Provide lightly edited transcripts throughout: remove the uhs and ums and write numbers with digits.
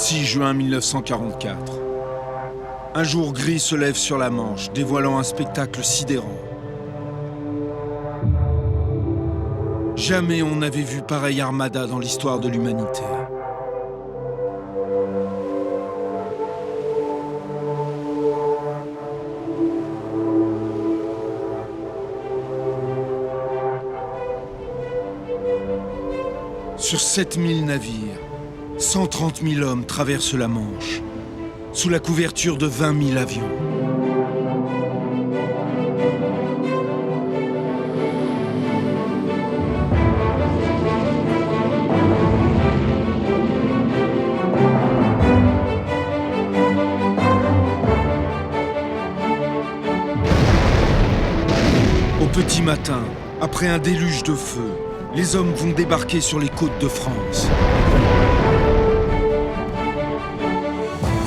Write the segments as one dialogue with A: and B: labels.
A: 6 juin 1944. Un jour gris se lève sur la Manche, dévoilant un spectacle sidérant. Jamais on n'avait vu pareille armada dans l'histoire de l'humanité. Sur 7000 navires, 130 000 hommes traversent la Manche, sous la couverture de 20 000 avions. Au petit matin, après un déluge de feu, les hommes vont débarquer sur les côtes de France.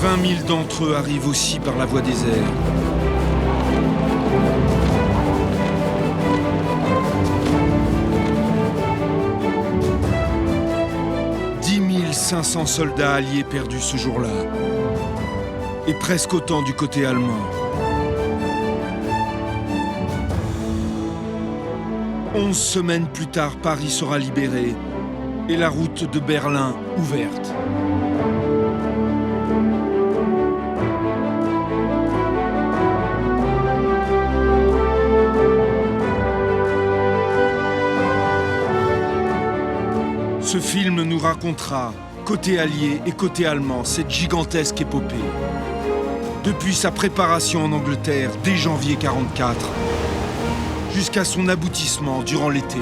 A: 20 000 d'entre eux arrivent aussi par la voie des airs. « 10 500 soldats alliés perdus ce jour-là, et presque autant du côté allemand. 11 semaines plus tard, Paris sera libéré et la route de Berlin ouverte. Ce film nous racontera, côté allié et côté allemand, cette gigantesque épopée. Depuis sa préparation en Angleterre dès janvier 1944, jusqu'à son aboutissement durant l'été.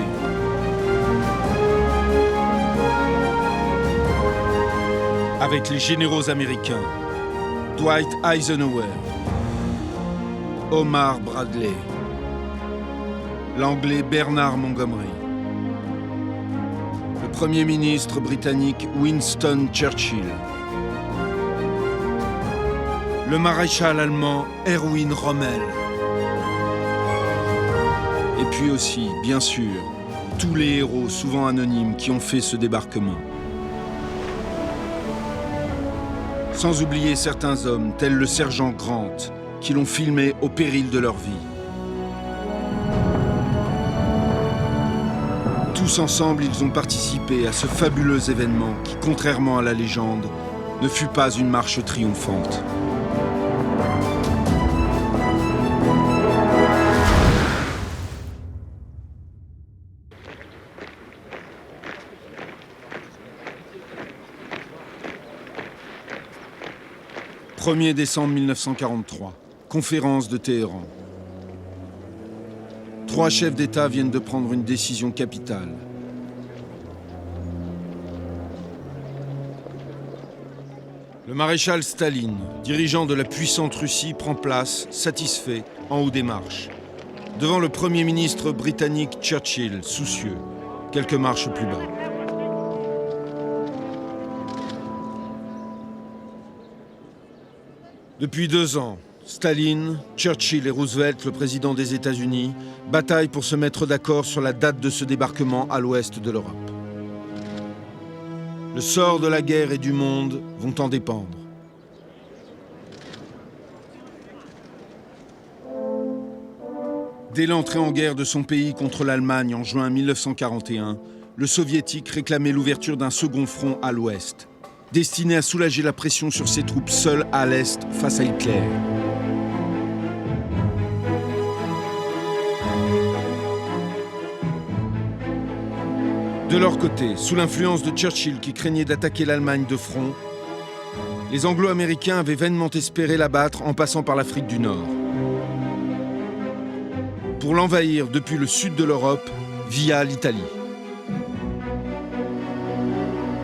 A: Avec les généraux américains, Dwight Eisenhower, Omar Bradley, l'anglais Bernard Montgomery, le premier ministre britannique Winston Churchill, le maréchal allemand Erwin Rommel, et puis aussi, bien sûr, tous les héros, souvent anonymes, qui ont fait ce débarquement. Sans oublier certains hommes, tels le sergent Grant, qui l'ont filmé au péril de leur vie. Tous ensemble, ils ont participé à ce fabuleux événement qui, contrairement à la légende, ne fut pas une marche triomphante. « 1er décembre 1943, conférence de Téhéran. 3 chefs d'État viennent de prendre une décision capitale. Le maréchal Staline, dirigeant de la puissante Russie, prend place, satisfait, en haut des marches, devant le Premier ministre britannique Churchill, soucieux, quelques marches plus bas. Depuis 2 ans, Staline, Churchill et Roosevelt, le président des États-Unis, bataillent pour se mettre d'accord sur la date de ce débarquement à l'ouest de l'Europe. Le sort de la guerre et du monde vont en dépendre. Dès l'entrée en guerre de son pays contre l'Allemagne en juin 1941, le soviétique réclamait l'ouverture d'un second front à l'ouest, destiné à soulager la pression sur ses troupes seules à l'est face à Hitler. De leur côté, sous l'influence de Churchill qui craignait d'attaquer l'Allemagne de front, les Anglo-Américains avaient vainement espéré l'abattre en passant par l'Afrique du Nord. Pour l'envahir depuis le sud de l'Europe, via l'Italie.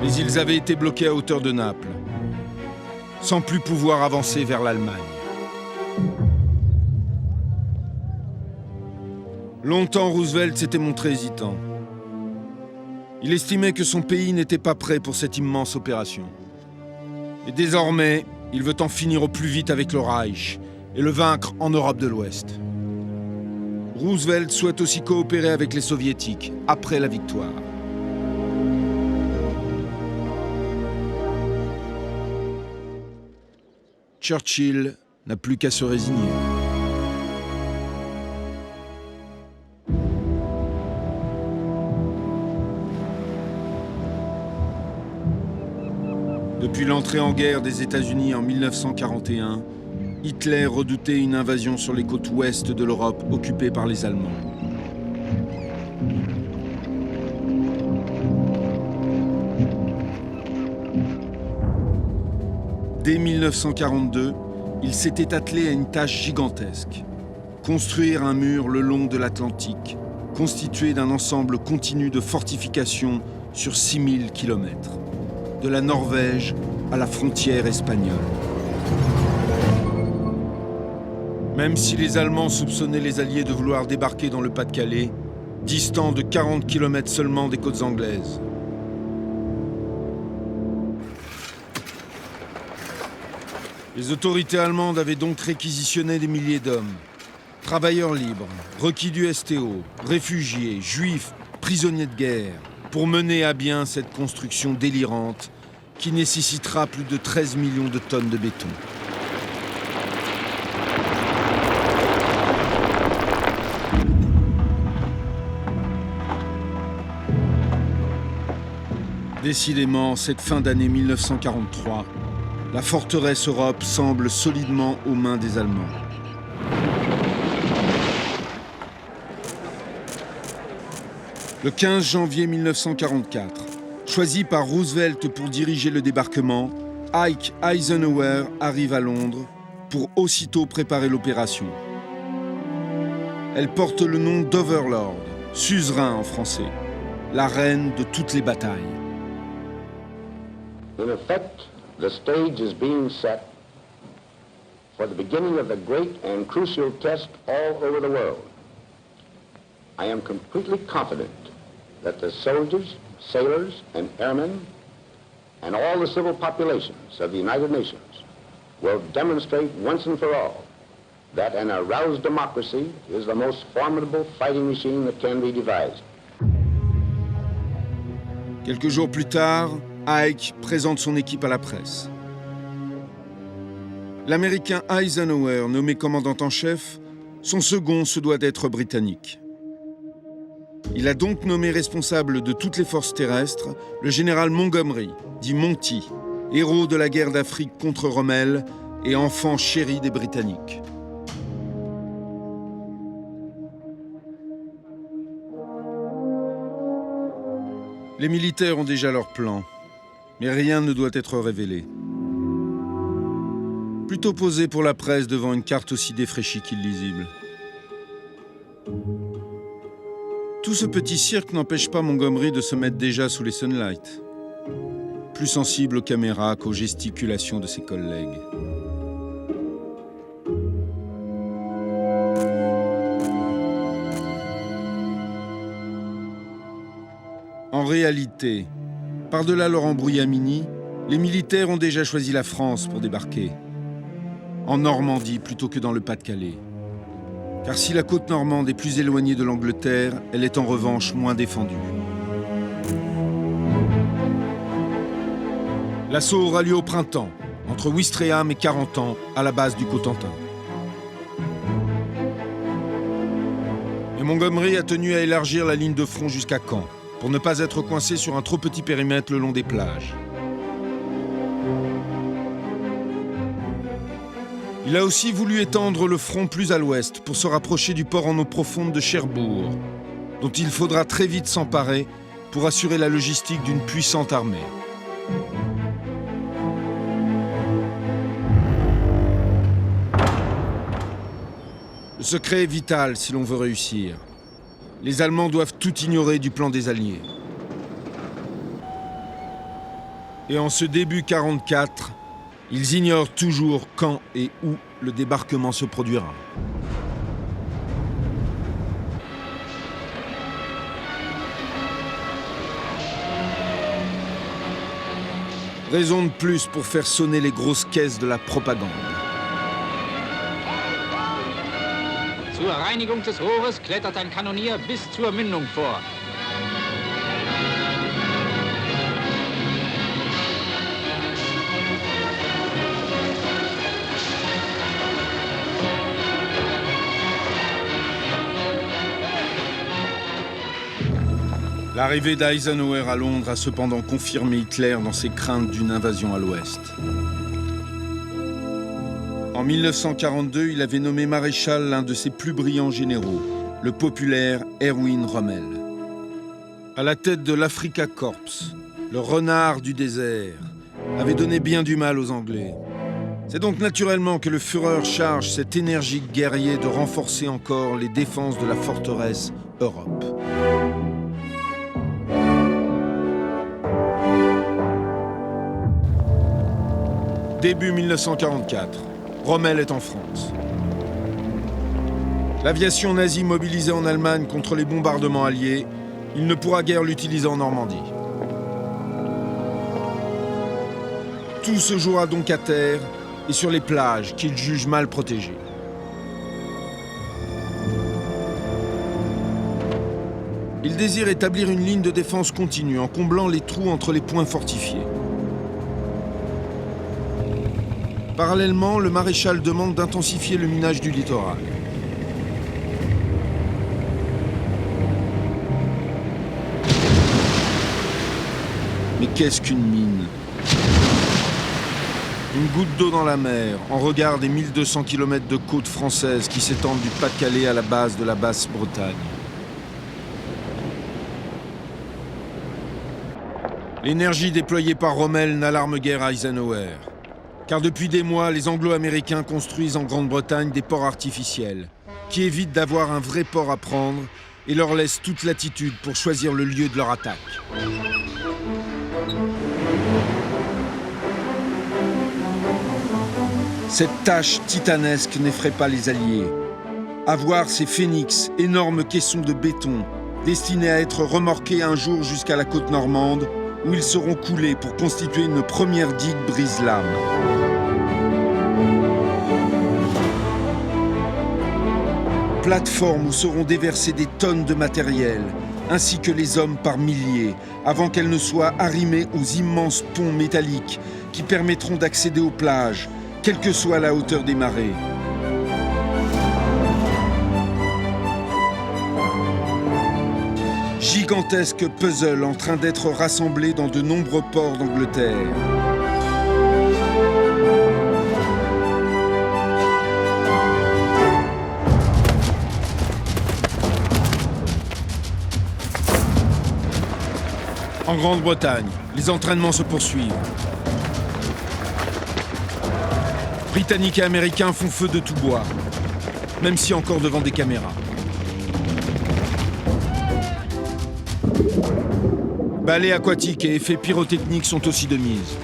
A: Mais ils avaient été bloqués à hauteur de Naples, sans plus pouvoir avancer vers l'Allemagne. Longtemps, Roosevelt s'était montré hésitant. Il estimait que son pays n'était pas prêt pour cette immense opération. Et désormais, il veut en finir au plus vite avec le Reich et le vaincre en Europe de l'Ouest. Roosevelt souhaite aussi coopérer avec les Soviétiques après la victoire. Churchill n'a plus qu'à se résigner. Depuis l'entrée en guerre des États-Unis en 1941, Hitler redoutait une invasion sur les côtes ouest de l'Europe occupée par les Allemands. Dès 1942, il s'était attelé à une tâche gigantesque. Construire un mur le long de l'Atlantique, constitué d'un ensemble continu de fortifications sur 6000 km, de la Norvège à la frontière espagnole. Même si les Allemands soupçonnaient les Alliés de vouloir débarquer dans le Pas-de-Calais, distant de 40 km seulement des côtes anglaises. Les autorités allemandes avaient donc réquisitionné des milliers d'hommes, travailleurs libres, requis du STO, réfugiés, juifs, prisonniers de guerre, pour mener à bien cette construction délirante qui nécessitera plus de 13 millions de tonnes de béton. Décidément, cette fin d'année 1943, la forteresse Europe semble solidement aux mains des Allemands. Le 15 janvier 1944, choisi par Roosevelt pour diriger le débarquement, Ike Eisenhower arrive à Londres pour aussitôt préparer l'opération. Elle porte le nom d'Overlord, suzerain en français, la reine de toutes les batailles.
B: In effect, the stage is being set for the beginning of the great and crucial test all over the world. I am completely confident that the soldiers, sailors, and airmen, and all the civil populations of the United Nations will demonstrate once and for all that an aroused democracy is the most formidable fighting machine that can be devised.
A: Quelques jours plus tard, Ike présente son équipe à la presse. L'Américain Eisenhower, nommé commandant en chef, son second se doit d'être britannique. Il a donc nommé responsable de toutes les forces terrestres le général Montgomery, dit Monty, héros de la guerre d'Afrique contre Rommel et enfant chéri des Britanniques. Les militaires ont déjà leur plan, mais rien ne doit être révélé. Plutôt posé pour la presse devant une carte aussi défraîchie qu'illisible. Tout ce petit cirque n'empêche pas Montgomery de se mettre déjà sous les sunlights, plus sensible aux caméras qu'aux gesticulations de ses collègues. En réalité, par-delà leur embrouillamini, les militaires ont déjà choisi la France pour débarquer. En Normandie plutôt que dans le Pas-de-Calais. Car si la côte normande est plus éloignée de l'Angleterre, elle est en revanche moins défendue. L'assaut aura lieu au printemps, entre Ouistreham et Carentan, à la base du Cotentin. Et Montgomery a tenu à élargir la ligne de front jusqu'à Caen, pour ne pas être coincé sur un trop petit périmètre le long des plages. Il a aussi voulu étendre le front plus à l'ouest pour se rapprocher du port en eau profonde de Cherbourg, dont il faudra très vite s'emparer pour assurer la logistique d'une puissante armée. Le secret est vital si l'on veut réussir. Les Allemands doivent tout ignorer du plan des Alliés. Et en ce début 1944, ils ignorent toujours quand et où le débarquement se produira. Raison de plus pour faire sonner les grosses caisses de la propagande.
C: Zur Reinigung des Rohres klettert ein Kanonier bis zur Mündung vor.
A: L'arrivée d'Eisenhower à Londres a cependant confirmé Hitler dans ses craintes d'une invasion à l'ouest. En 1942, il avait nommé maréchal l'un de ses plus brillants généraux, le populaire Erwin Rommel. À la tête de l'Afrika Korps, le renard du désert avait donné bien du mal aux Anglais. C'est donc naturellement que le Führer charge cet énergique guerrier de renforcer encore les défenses de la forteresse Europe. Début 1944, Rommel est en France. L'aviation nazie mobilisée en Allemagne contre les bombardements alliés, il ne pourra guère l'utiliser en Normandie. Tout se jouera donc à terre et sur les plages qu'il juge mal protégées. Il désire établir une ligne de défense continue en comblant les trous entre les points fortifiés. Parallèlement, le maréchal demande d'intensifier le minage du littoral. Mais qu'est-ce qu'une mine ? Une goutte d'eau dans la mer, en regard des 1200 km de côtes françaises qui s'étendent du Pas-de-Calais à la base de la Basse-Bretagne. L'énergie déployée par Rommel n'alarme guère Eisenhower. Car depuis des mois, les Anglo-Américains construisent en Grande-Bretagne des ports artificiels, qui évitent d'avoir un vrai port à prendre et leur laissent toute latitude pour choisir le lieu de leur attaque. Cette tâche titanesque n'effraie pas les Alliés. À voir ces phénix, énormes caissons de béton, destinés à être remorqués un jour jusqu'à la côte normande, où ils seront coulés pour constituer une première digue brise-lames. Plateformes où seront déversées des tonnes de matériel, ainsi que les hommes par milliers, avant qu'elles ne soient arrimées aux immenses ponts métalliques qui permettront d'accéder aux plages, quelle que soit la hauteur des marées. Gigantesque puzzle en train d'être rassemblé dans de nombreux ports d'Angleterre. En Grande-Bretagne, les entraînements se poursuivent. Britanniques et Américains font feu de tout bois, même si encore devant des caméras. Ballets aquatiques et effets pyrotechniques sont aussi de mise.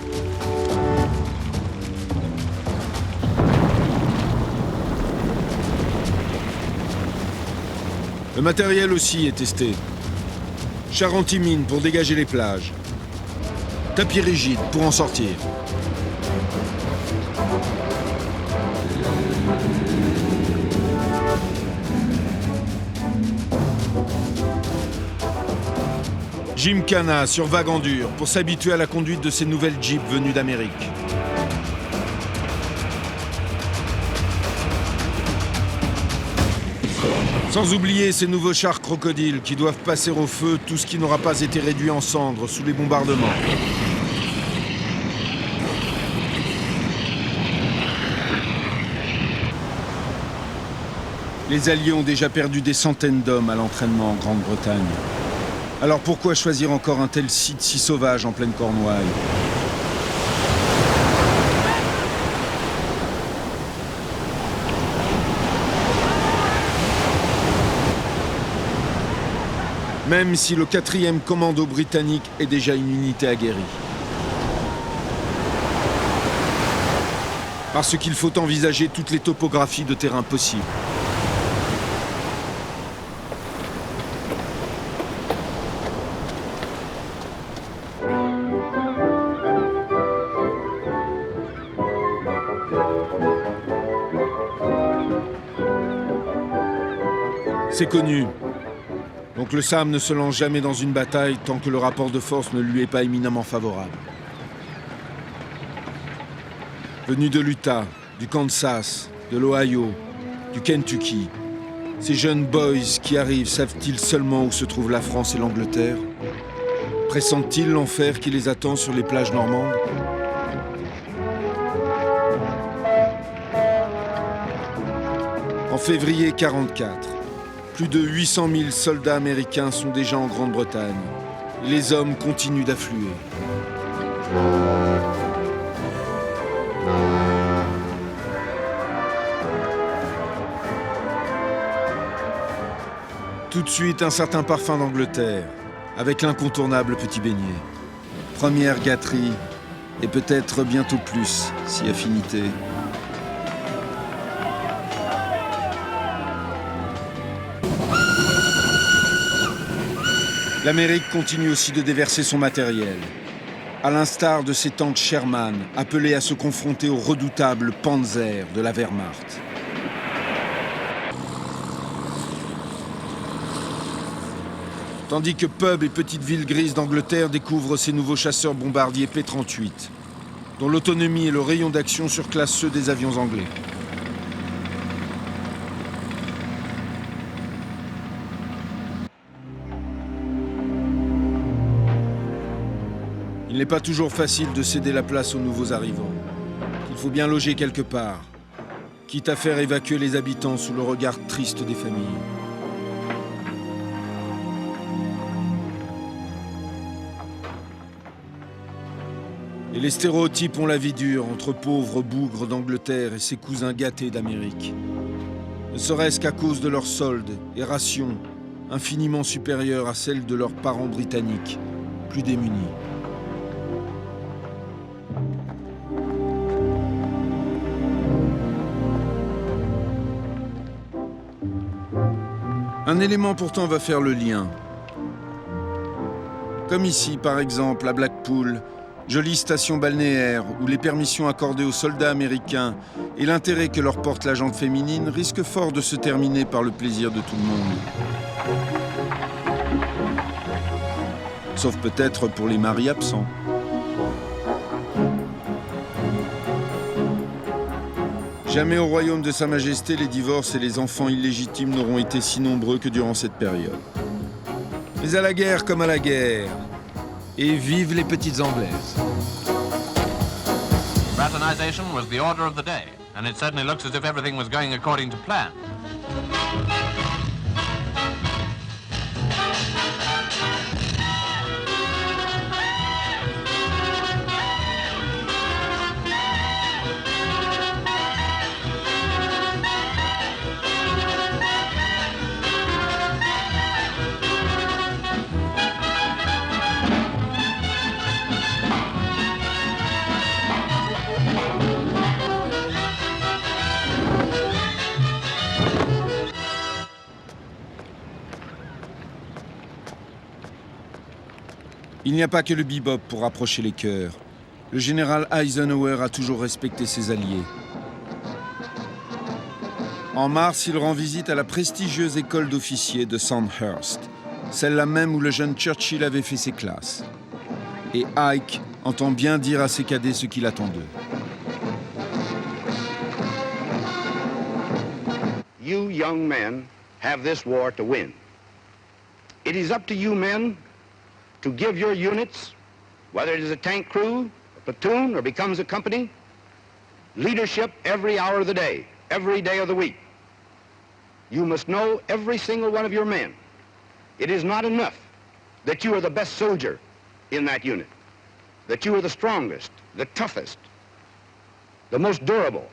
A: Le matériel aussi est testé. Char anti-mine pour dégager les plages. Tapis rigide pour en sortir. Gymkhana sur vague en dur pour s'habituer à la conduite de ces nouvelles jeeps venues d'Amérique. Sans oublier ces nouveaux chars crocodiles qui doivent passer au feu tout ce qui n'aura pas été réduit en cendres sous les bombardements. Les Alliés ont déjà perdu des centaines d'hommes à l'entraînement en Grande-Bretagne. Alors pourquoi choisir encore un tel site si sauvage en pleine Cornouaille ? Même si le 4e commando britannique est déjà une unité aguerrie. Parce qu'il faut envisager toutes les topographies de terrain possibles. C'est connu. Donc le SAM ne se lance jamais dans une bataille tant que le rapport de force ne lui est pas éminemment favorable. Venus de l'Utah, du Kansas, de l'Ohio, du Kentucky, Ces jeunes boys qui arrivent savent-ils seulement où se trouvent la France et l'Angleterre? Pressentent-ils l'enfer qui les attend sur les plages normandes? En février 1944, plus de 800 000 soldats américains sont déjà en Grande-Bretagne. Et les hommes continuent d'affluer. Tout de suite, un certain parfum d'Angleterre, avec l'incontournable petit beignet. Première gâterie, et peut-être bientôt plus, si affinité. L'Amérique continue aussi de déverser son matériel, à l'instar de ses tanks Sherman, appelés à se confronter aux redoutables Panzer de la Wehrmacht. Tandis que pubs et petites villes grises d'Angleterre découvrent ces nouveaux chasseurs bombardiers P-38, dont l'autonomie et le rayon d'action surclassent ceux des avions anglais. Il n'est pas toujours facile de céder la place aux nouveaux arrivants. Il faut bien loger quelque part, quitte à faire évacuer les habitants sous le regard triste des familles. Et les stéréotypes ont la vie dure entre pauvres bougres d'Angleterre et ses cousins gâtés d'Amérique. Ne serait-ce qu'à cause de leurs soldes et rations infiniment supérieures à celles de leurs parents britanniques, plus démunis. Un élément pourtant va faire le lien. Comme ici, par exemple, à Blackpool, jolie station balnéaire où les permissions accordées aux soldats américains et l'intérêt que leur porte la jante féminine risquent fort de se terminer par le plaisir de tout le monde. Sauf peut-être pour les maris absents. Jamais au royaume de Sa Majesté, les divorces et les enfants illégitimes n'auront été si nombreux que durant cette période. Mais à la guerre comme à la guerre, et vive les petites Anglaises.
D: Fraternization was the order of the day, and it certainly looks as if everything was going according to plan.
A: Il n'y a pas que le bebop pour rapprocher les cœurs. Le général Eisenhower a toujours respecté ses alliés. En mars, il rend visite à la prestigieuse école d'officiers de Sandhurst, celle-là même où le jeune Churchill avait fait ses classes. Et Ike entend bien dire à ses cadets ce qu'il attend d'eux.
B: You young men have this war to win. It is up to you men to give your units, whether it is a tank crew, a platoon, or becomes a company, leadership every hour of the day, every day of the week. You must know every single one of your men. It is not enough that you are the best soldier in that unit, that you are the strongest, the toughest, the most durable,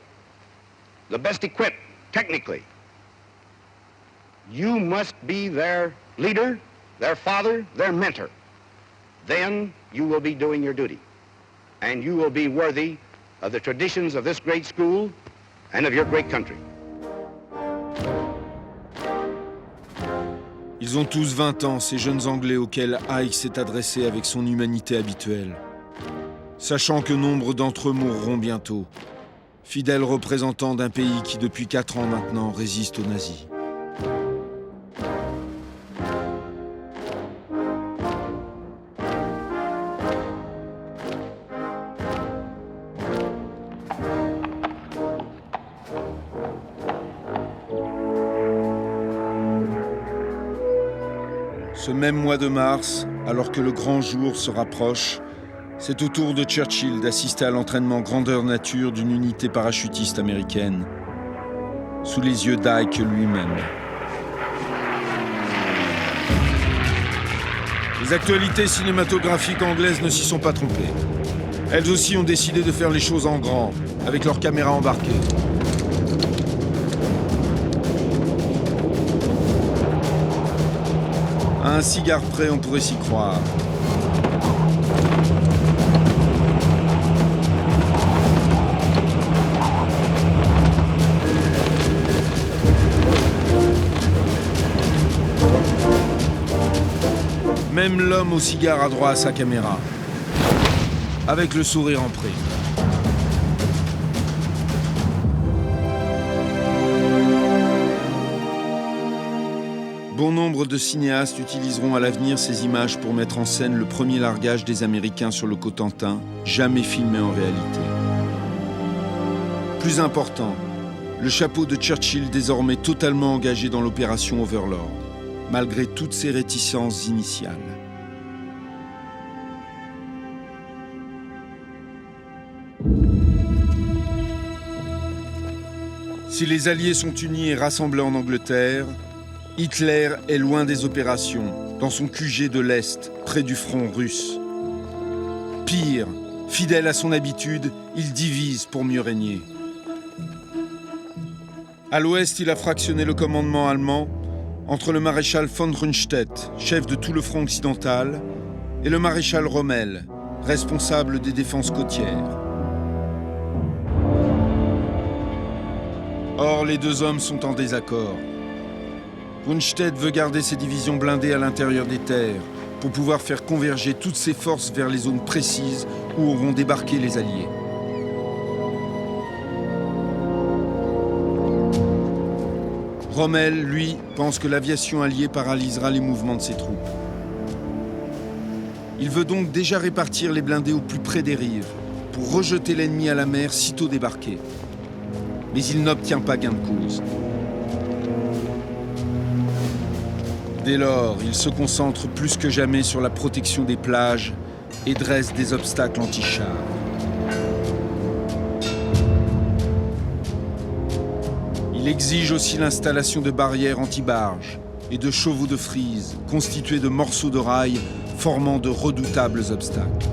B: the best equipped technically. You must be their leader, their father, their mentor. Then you will be doing your duty, and you will be worthy of the traditions of this great school and of your great country.
A: Ils ont tous 20 ans, ces jeunes Anglais auxquels Ike s'est adressé avec son humanité habituelle. Sachant que nombre d'entre eux mourront bientôt, fidèles représentants d'un pays qui depuis 4 ans maintenant résiste aux nazis. Ce même mois de mars, alors que le grand jour se rapproche, c'est au tour de Churchill d'assister à l'entraînement grandeur nature d'une unité parachutiste américaine, sous les yeux d'Ike lui-même. Les actualités cinématographiques anglaises ne s'y sont pas trompées. Elles aussi ont décidé de faire les choses en grand, avec leurs caméras embarquées. À un cigare près, on pourrait s'y croire. Même l'homme au cigare a droit à sa caméra, avec le sourire en prime. Bon nombre de cinéastes utiliseront à l'avenir ces images pour mettre en scène le premier largage des Américains sur le Cotentin, jamais filmé en réalité. Plus important, le chapeau de Churchill désormais totalement engagé dans l'opération Overlord, malgré toutes ses réticences initiales. Si les Alliés sont unis et rassemblés en Angleterre, Hitler est loin des opérations, dans son QG de l'Est, près du front russe. Pire, fidèle à son habitude, il divise pour mieux régner. À l'ouest, il a fractionné le commandement allemand entre le maréchal von Rundstedt, chef de tout le front occidental, et le maréchal Rommel, responsable des défenses côtières. Or, les deux hommes sont en désaccord. Rundstedt veut garder ses divisions blindées à l'intérieur des terres pour pouvoir faire converger toutes ses forces vers les zones précises où auront débarqué les Alliés. Rommel, lui, pense que l'aviation alliée paralysera les mouvements de ses troupes. Il veut donc déjà répartir les blindés au plus près des rives pour rejeter l'ennemi à la mer sitôt débarqué. Mais il n'obtient pas gain de cause. Dès lors, il se concentre plus que jamais sur la protection des plages et dresse des obstacles anti-chars. Il exige aussi l'installation de barrières anti-barges et de chevaux de frise constitués de morceaux de rail formant de redoutables obstacles.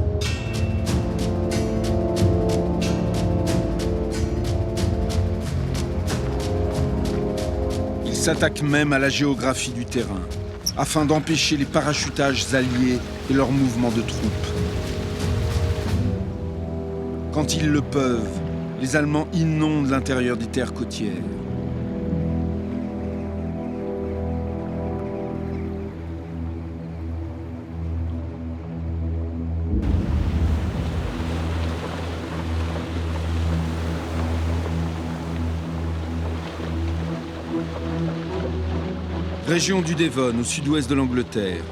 A: Il s'attaque même à la géographie du terrain, afin d'empêcher les parachutages alliés et leurs mouvements de troupes. Quand ils le peuvent, les Allemands inondent l'intérieur des terres côtières. Région du Devon, au sud-ouest de l'Angleterre,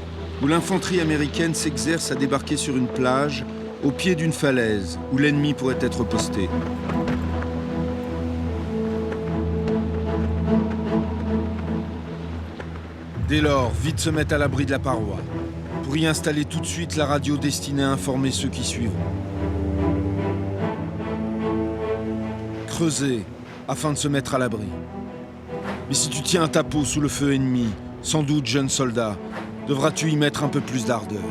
A: où l'infanterie américaine s'exerce à débarquer sur une plage, au pied d'une falaise, où l'ennemi pourrait être posté. Dès lors, vite se mettre à l'abri de la paroi, pour y installer tout de suite la radio destinée à informer ceux qui suivront. Creuser, afin de se mettre à l'abri. Mais si tu tiens ta peau sous le feu ennemi, sans doute, jeune soldat, devras-tu y mettre un peu plus d'ardeur.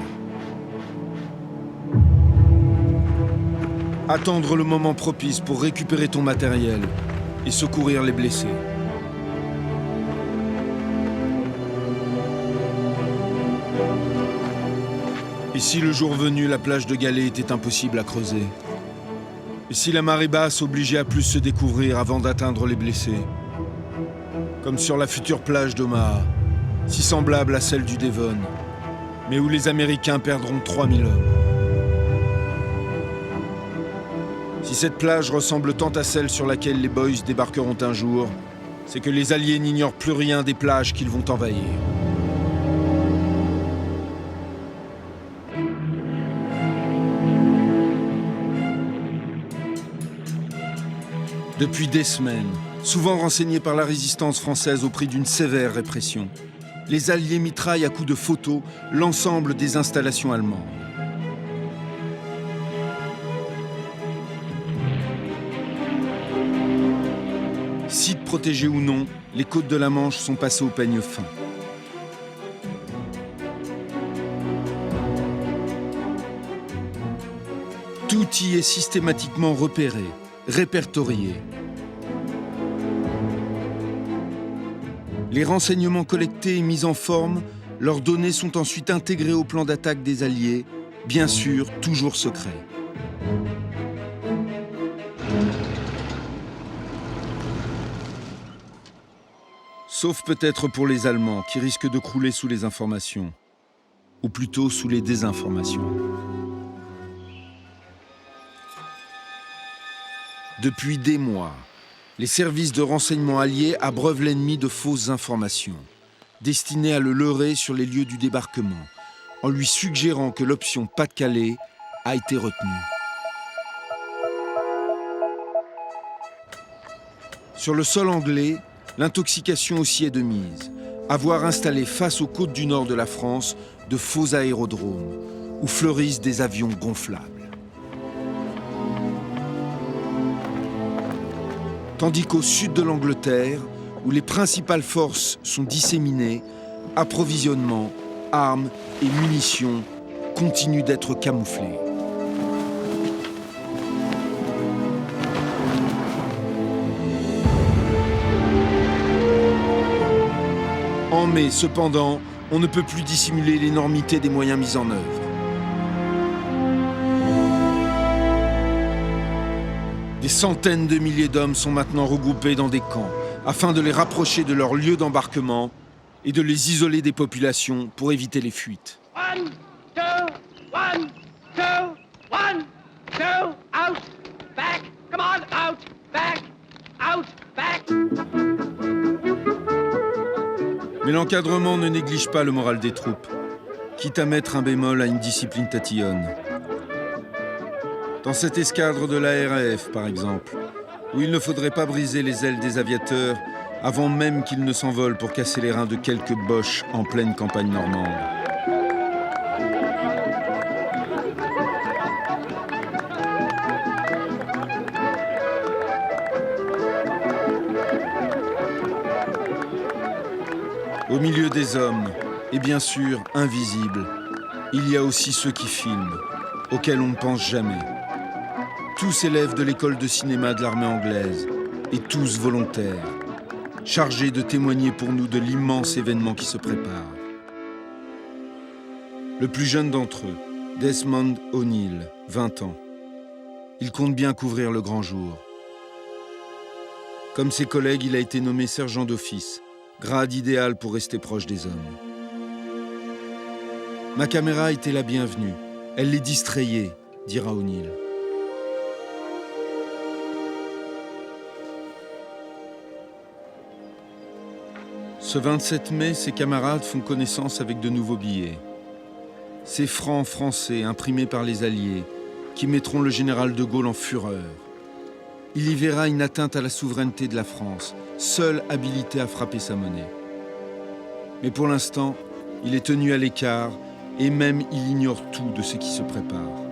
A: Attendre le moment propice pour récupérer ton matériel et secourir les blessés. Et si le jour venu, la plage de Galets était impossible à creuser? Et si la marée basse obligeait à plus se découvrir avant d'atteindre les blessés? Comme sur la future plage d'Omaha, si semblable à celle du Devon, mais où les Américains perdront 3000 hommes. Si cette plage ressemble tant à celle sur laquelle les Boys débarqueront un jour, c'est que les Alliés n'ignorent plus rien des plages qu'ils vont envahir. Depuis des semaines, souvent renseignés par la résistance française au prix d'une sévère répression, les Alliés mitraillent à coups de photos l'ensemble des installations allemandes. Sites protégés ou non, les côtes de la Manche sont passées au peigne fin. Tout y est systématiquement repéré, répertorié. Les renseignements collectés et mis en forme, leurs données sont ensuite intégrées au plan d'attaque des Alliés, bien sûr, toujours secret. Sauf peut-être pour les Allemands, qui risquent de crouler sous les informations, ou plutôt sous les désinformations. Depuis des mois, les services de renseignement alliés abreuvent l'ennemi de fausses informations, destinées à le leurrer sur les lieux du débarquement, en lui suggérant que l'option Pas-de-Calais a été retenue. Sur le sol anglais, l'intoxication aussi est de mise. Avoir installé face aux côtes du nord de la France de faux aérodromes, où fleurissent des avions gonflables. Tandis qu'au sud de l'Angleterre, où les principales forces sont disséminées, approvisionnement, armes et munitions continuent d'être camouflés. En mai, cependant, on ne peut plus dissimuler l'énormité des moyens mis en œuvre. Des centaines de milliers d'hommes sont maintenant regroupés dans des camps afin de les rapprocher de leur lieu d'embarquement et de les isoler des populations pour éviter les fuites.
E: 1, 2, 1, 2, 1, 2, out, back, come on, out, back, out, back.
A: Mais l'encadrement ne néglige pas le moral des troupes, quitte à mettre un bémol à une discipline tatillonne. Dans cette escadre de la RAF, par exemple, où il ne faudrait pas briser les ailes des aviateurs avant même qu'ils ne s'envolent pour casser les reins de quelques boches en pleine campagne normande. Au milieu des hommes, et bien sûr invisibles, il y a aussi ceux qui filment, auxquels on ne pense jamais. Tous élèves de l'école de cinéma de l'armée anglaise, et tous volontaires, chargés de témoigner pour nous de l'immense événement qui se prépare. Le plus jeune d'entre eux, Desmond O'Neill, 20 ans. Il compte bien couvrir le grand jour. Comme ses collègues, il a été nommé sergent d'office, grade idéal pour rester proche des hommes. Ma caméra était la bienvenue. Elle les distrayait, dira O'Neill. Ce 27 mai, ses camarades font connaissance avec de nouveaux billets. Ces francs français imprimés par les Alliés qui mettront le général de Gaulle en fureur. Il y verra une atteinte à la souveraineté de la France, seule habilité à frapper sa monnaie. Mais pour l'instant, il est tenu à l'écart et même il ignore tout de ce qui se prépare.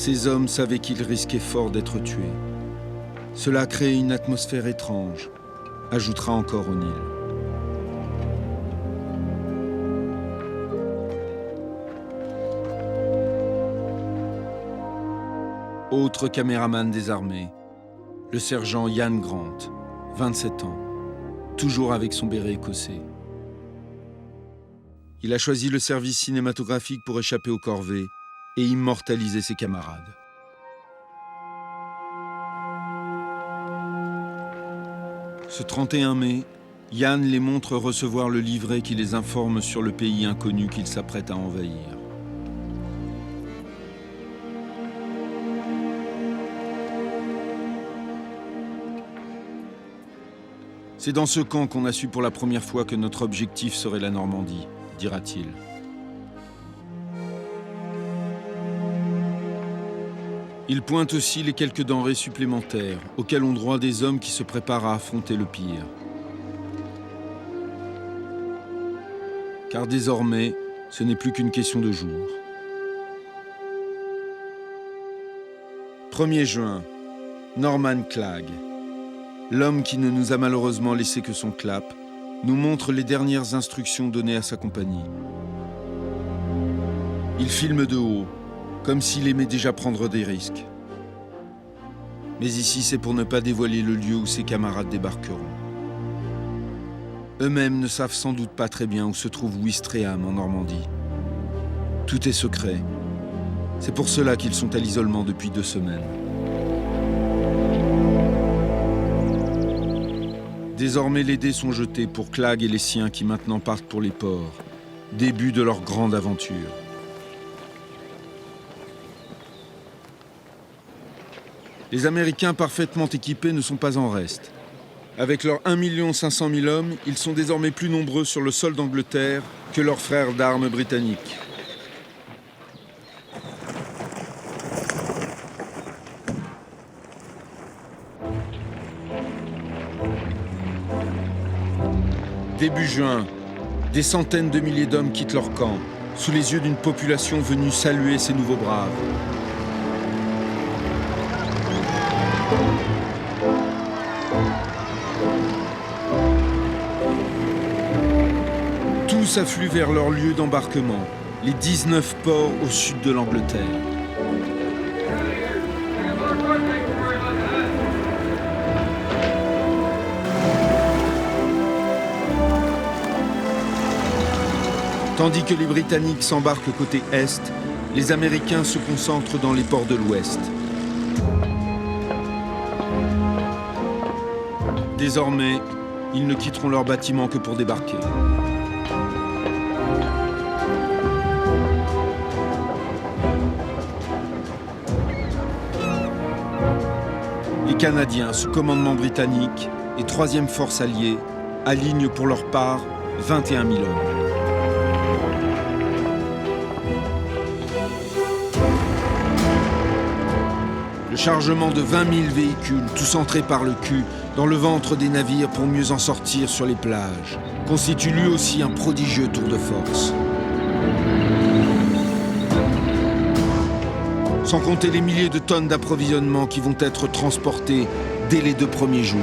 A: Ces hommes savaient qu'ils risquaient fort d'être tués. Cela a créé une atmosphère étrange, ajoutera encore O'Neill. Autre caméraman des armées, le sergent Ian Grant, 27 ans, toujours avec son béret écossais. Il a choisi le service cinématographique pour échapper aux corvées et immortaliser ses camarades. Ce 31 mai, Ian les montre recevoir le livret qui les informe sur le pays inconnu qu'ils s'apprêtent à envahir. C'est dans ce camp qu'on a su pour la première fois que notre objectif serait la Normandie, dira-t-il. Il pointe aussi les quelques denrées supplémentaires auxquelles ont droit des hommes qui se préparent à affronter le pire. Car désormais, ce n'est plus qu'une question de jours. 1er juin, Norman Clagg, l'homme qui ne nous a malheureusement laissé que son clap, nous montre les dernières instructions données à sa compagnie. Il filme de haut, comme s'il aimait déjà prendre des risques. Mais ici, c'est pour ne pas dévoiler le lieu où ses camarades débarqueront. Eux-mêmes ne savent sans doute pas très bien où se trouve Ouistreham en Normandie. Tout est secret. C'est pour cela qu'ils sont à l'isolement depuis 2 semaines. Désormais, les dés sont jetés pour Clagg et les siens qui maintenant partent pour les ports. Début de leur grande aventure. Les Américains parfaitement équipés ne sont pas en reste. Avec leurs 1 500 000 hommes, ils sont désormais plus nombreux sur le sol d'Angleterre que leurs frères d'armes britanniques. Début juin, des centaines de milliers d'hommes quittent leur camp, sous les yeux d'une population venue saluer ces nouveaux braves. Tous affluent vers leur lieu d'embarquement, les 19 ports au sud de l'Angleterre. Tandis que les Britanniques s'embarquent côté Est, les Américains se concentrent dans les ports de l'Ouest. Désormais, ils ne quitteront leur bâtiment que pour débarquer. Les Canadiens, sous commandement britannique, et 3e force alliée, alignent pour leur part 21 000 hommes. Le chargement de 20 000 véhicules, tous entrés par le cul, dans le ventre des navires pour mieux en sortir sur les plages, constitue lui aussi un prodigieux tour de force. Sans compter les milliers de tonnes d'approvisionnement qui vont être transportées dès les 2 premiers jours.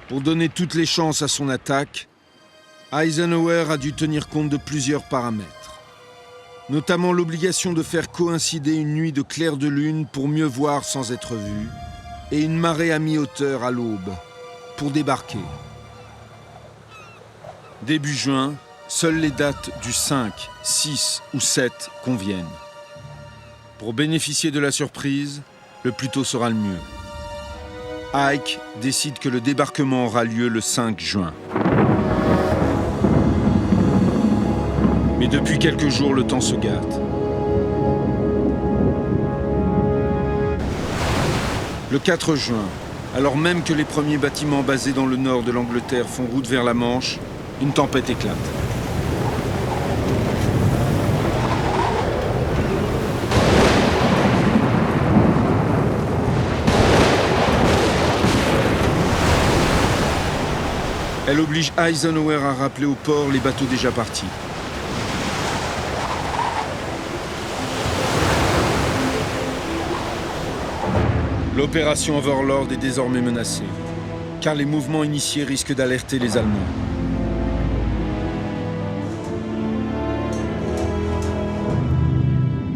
A: Pour donner toutes les chances à son attaque, Eisenhower a dû tenir compte de plusieurs paramètres, notamment l'obligation de faire coïncider une nuit de clair de lune pour mieux voir sans être vu, et une marée à mi-hauteur à l'aube, pour débarquer. Début juin, seules les dates du 5, 6 ou 7 conviennent. Pour bénéficier de la surprise, le plus tôt sera le mieux. Ike décide que le débarquement aura lieu le 5 juin. Mais depuis quelques jours, le temps se gâte. Le 4 juin, alors même que les premiers bâtiments basés dans le nord de l'Angleterre font route vers la Manche, une tempête éclate. Elle oblige Eisenhower à rappeler au port les bateaux déjà partis. L'opération Overlord est désormais menacée, car les mouvements initiés risquent d'alerter les Allemands.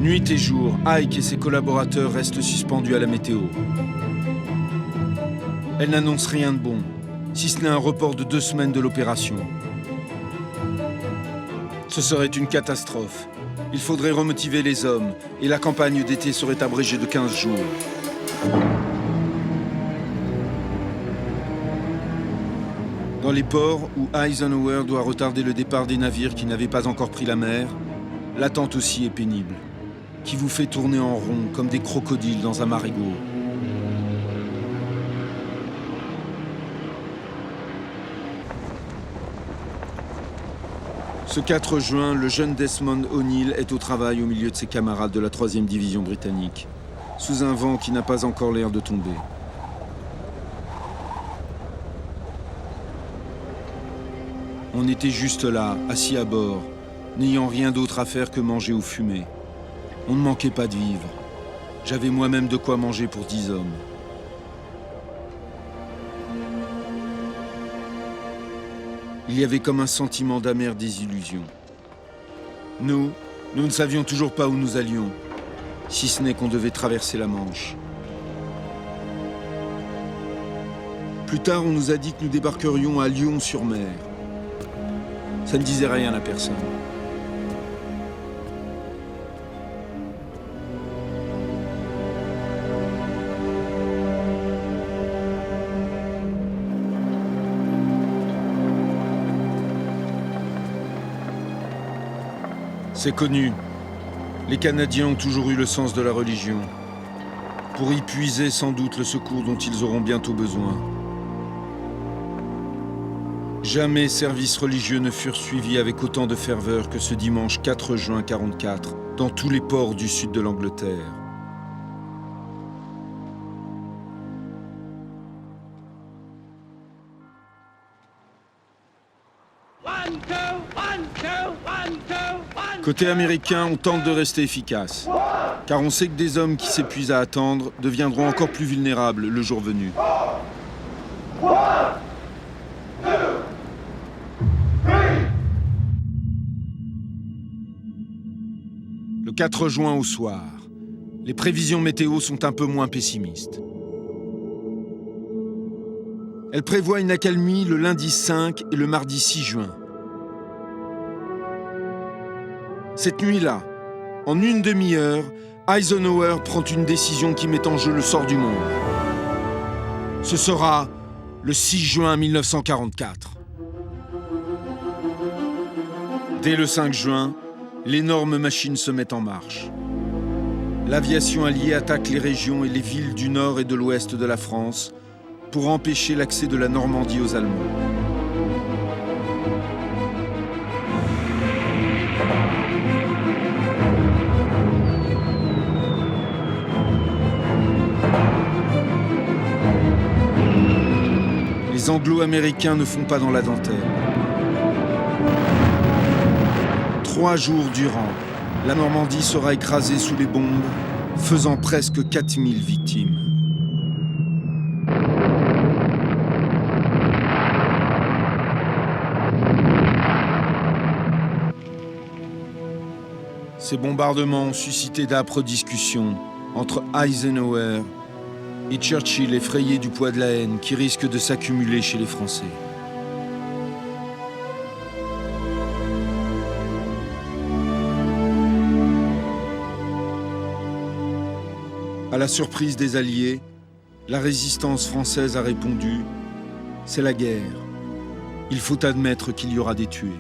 A: Nuit et jour, Ike et ses collaborateurs restent suspendus à la météo. Elle n'annonce rien de bon, si ce n'est un report de 2 semaines de l'opération. Ce serait une catastrophe. Il faudrait remotiver les hommes et la campagne d'été serait abrégée de 15 jours. Dans les ports où Eisenhower doit retarder le départ des navires qui n'avaient pas encore pris la mer, l'attente aussi est pénible, qui vous fait tourner en rond comme des crocodiles dans un marigot. Ce 4 juin, le jeune Desmond O'Neill est au travail au milieu de ses camarades de la 3e division britannique, sous un vent qui n'a pas encore l'air de tomber. On était juste là, assis à bord, n'ayant rien d'autre à faire que manger ou fumer. On ne manquait pas de vivre. J'avais moi-même de quoi manger pour 10 hommes. Il y avait comme un sentiment d'amère désillusion. Nous ne savions toujours pas où nous allions, si ce n'est qu'on devait traverser la Manche. Plus tard, on nous a dit que nous débarquerions à Lyon-sur-Mer. Ça ne disait rien à personne. C'est connu. Les Canadiens ont toujours eu le sens de la religion, pour y puiser sans doute le secours dont ils auront bientôt besoin. Jamais services religieux ne furent suivis avec autant de ferveur que ce dimanche 4 juin 1944, dans tous les ports du sud de l'Angleterre. Côté américain, on tente de rester efficace, car on sait que des hommes qui s'épuisent à attendre deviendront encore plus vulnérables le jour venu. Le 4 juin au soir, les prévisions météo sont un peu moins pessimistes. Elles prévoient une accalmie le lundi 5 et le mardi 6 juin. Cette nuit-là, en une demi-heure, Eisenhower prend une décision qui met en jeu le sort du monde. Ce sera le 6 juin 1944. Dès le 5 juin, l'énorme machine se met en marche. L'aviation alliée attaque les régions et les villes du nord et de l'ouest de la France pour empêcher l'accès de la Normandie aux Allemands. Les Anglo-Américains ne font pas dans la dentelle. 3 jours durant, la Normandie sera écrasée sous les bombes, faisant presque 4000 victimes. Ces bombardements ont suscité d'âpres discussions entre Eisenhower et Churchill, effrayé du poids de la haine qui risque de s'accumuler chez les Français. À la surprise des Alliés, la résistance française a répondu « C'est la guerre. Il faut admettre qu'il y aura des tués. »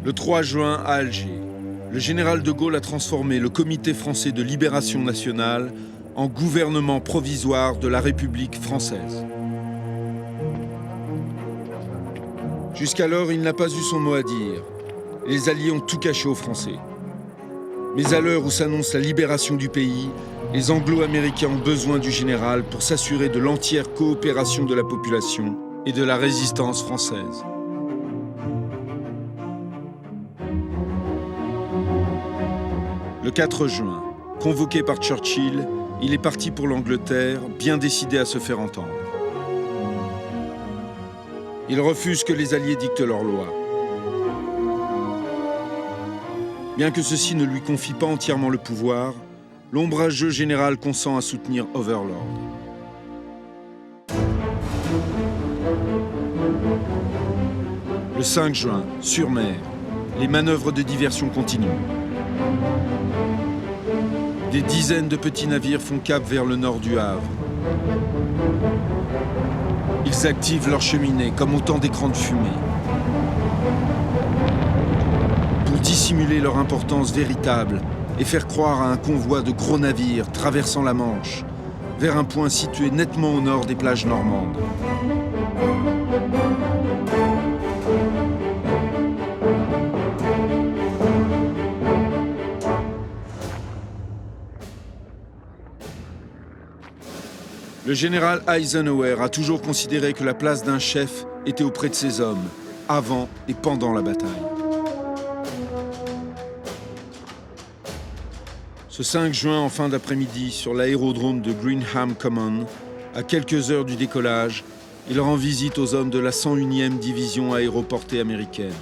A: Le 3 juin, à Alger, le général de Gaulle a transformé le Comité français de libération nationale en gouvernement provisoire de la République française. Jusqu'alors, il n'a pas eu son mot à dire. Les Alliés ont tout caché aux Français. Mais à l'heure où s'annonce la libération du pays, les Anglo-Américains ont besoin du général pour s'assurer de l'entière coopération de la population et de la résistance française. Le 4 juin, convoqué par Churchill, il est parti pour l'Angleterre, bien décidé à se faire entendre. Il refuse que les Alliés dictent leurs lois. Bien que ceux-ci ne lui confient pas entièrement le pouvoir, l'ombrageux général consent à soutenir Overlord. Le 5 juin, sur mer, les manœuvres de diversion continuent. Des dizaines de petits navires font cap vers le nord du Havre. Ils activent leurs cheminées comme autant d'écrans de fumée. Pour dissimuler leur importance véritable et faire croire à un convoi de gros navires traversant la Manche, vers un point situé nettement au nord des plages normandes. Le général Eisenhower a toujours considéré que la place d'un chef était auprès de ses hommes, avant et pendant la bataille. Ce 5 juin, en fin d'après-midi, sur l'aérodrome de Greenham Common, à quelques heures du décollage, il rend visite aux hommes de la 101e division aéroportée américaine.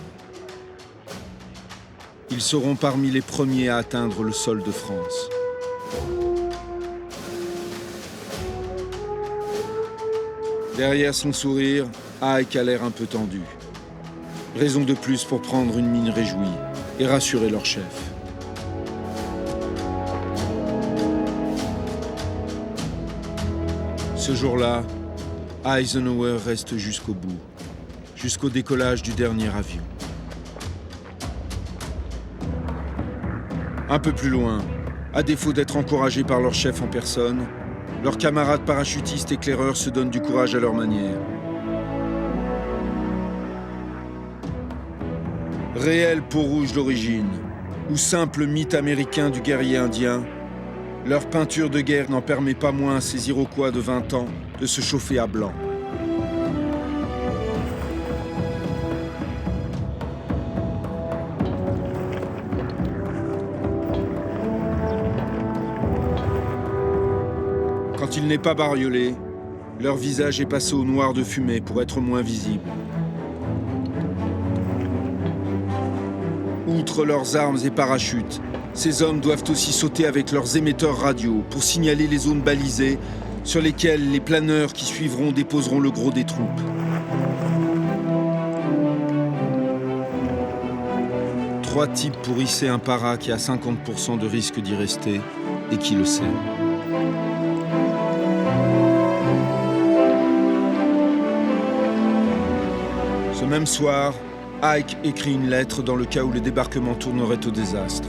A: Ils seront parmi les premiers à atteindre le sol de France. Derrière son sourire, Ike a l'air un peu tendu. Raison de plus pour prendre une mine réjouie et rassurer leur chef. Ce jour-là, Eisenhower reste jusqu'au bout, jusqu'au décollage du dernier avion. Un peu plus loin, à défaut d'être encouragés par leur chef en personne, leurs camarades parachutistes éclaireurs se donnent du courage à leur manière. Réel peau-rouge d'origine, ou simple mythe américain du guerrier indien, leur peinture de guerre n'en permet pas moins à ces Iroquois de 20 ans de se chauffer à blanc. Quand il n'est pas bariolé, leur visage est passé au noir de fumée pour être moins visible. Outre leurs armes et parachutes, ces hommes doivent aussi sauter avec leurs émetteurs radio pour signaler les zones balisées sur lesquelles les planeurs qui suivront déposeront le gros des troupes. Trois types pour hisser un para qui a 50% de risque d'y rester et qui le sait. Ce même soir, Ike écrit une lettre dans le cas où le débarquement tournerait au désastre.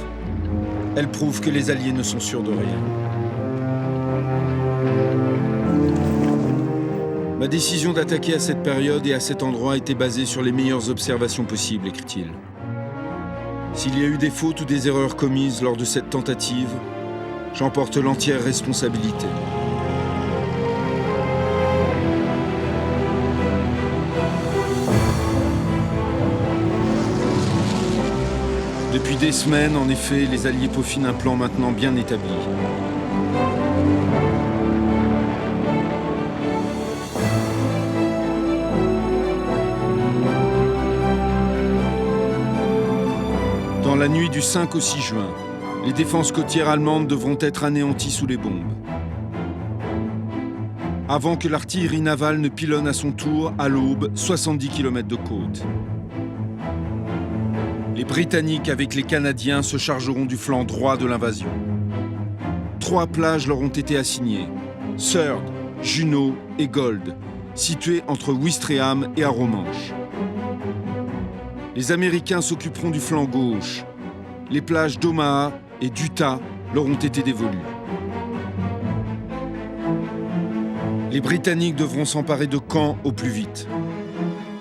A: Elle prouve que les Alliés ne sont sûrs de rien. Ma décision d'attaquer à cette période et à cet endroit était basée sur les meilleures observations possibles, écrit-il. S'il y a eu des fautes ou des erreurs commises lors de cette tentative, j'en porte l'entière responsabilité. Depuis des semaines, en effet, les Alliés peaufinent un plan maintenant bien établi. Dans la nuit du 5 au 6 juin, les défenses côtières allemandes devront être anéanties sous les bombes. Avant que l'artillerie navale ne pilonne à son tour, à l'aube, 70 km de côte. Les Britanniques avec les Canadiens se chargeront du flanc droit de l'invasion. 3 plages leur ont été assignées, Third, Juno et Gold, situées entre Ouistreham et Arromanches. Les Américains s'occuperont du flanc gauche. Les plages d'Omaha et d'Utah leur ont été dévolues. Les Britanniques devront s'emparer de Caen au plus vite.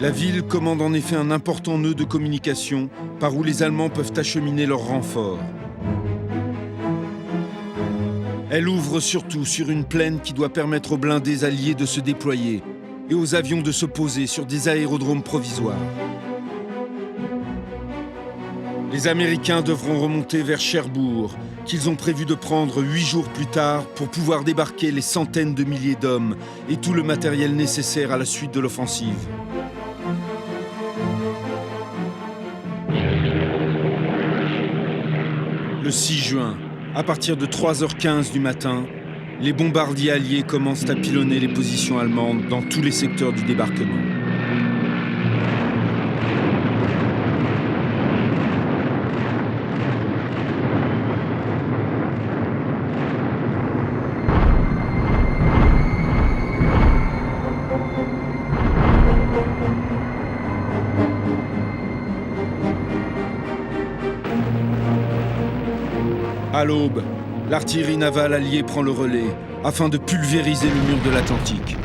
A: La ville commande en effet un important nœud de communication par où les Allemands peuvent acheminer leurs renforts. Elle ouvre surtout sur une plaine qui doit permettre aux blindés alliés de se déployer et aux avions de se poser sur des aérodromes provisoires. Les Américains devront remonter vers Cherbourg, qu'ils ont prévu de prendre 8 jours plus tard pour pouvoir débarquer les centaines de milliers d'hommes et tout le matériel nécessaire à la suite de l'offensive. Le 6 juin, à partir de 3h15 du matin, les bombardiers alliés commencent à pilonner les positions allemandes dans tous les secteurs du débarquement. À l'aube, l'artillerie navale alliée prend le relais, afin de pulvériser le mur de l'Atlantique.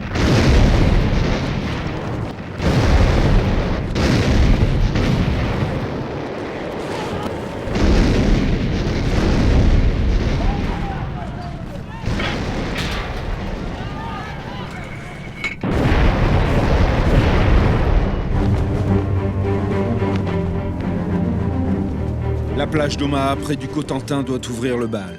A: La plage d'Omaha, près du Cotentin, doit ouvrir le bal.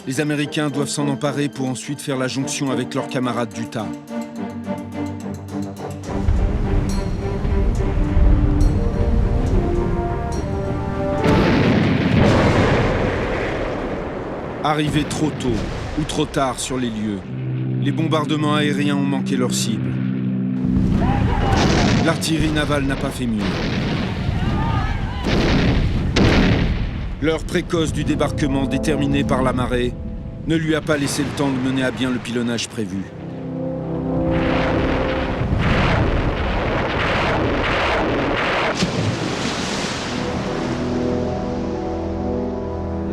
A: Les Américains doivent s'en emparer pour ensuite faire la jonction avec leurs camarades d'Utah. Arrivés trop tôt ou trop tard sur les lieux, les bombardements aériens ont manqué leur cible. L'artillerie navale n'a pas fait mieux. L'heure précoce du débarquement, déterminée par la marée, ne lui a pas laissé le temps de mener à bien le pilonnage prévu.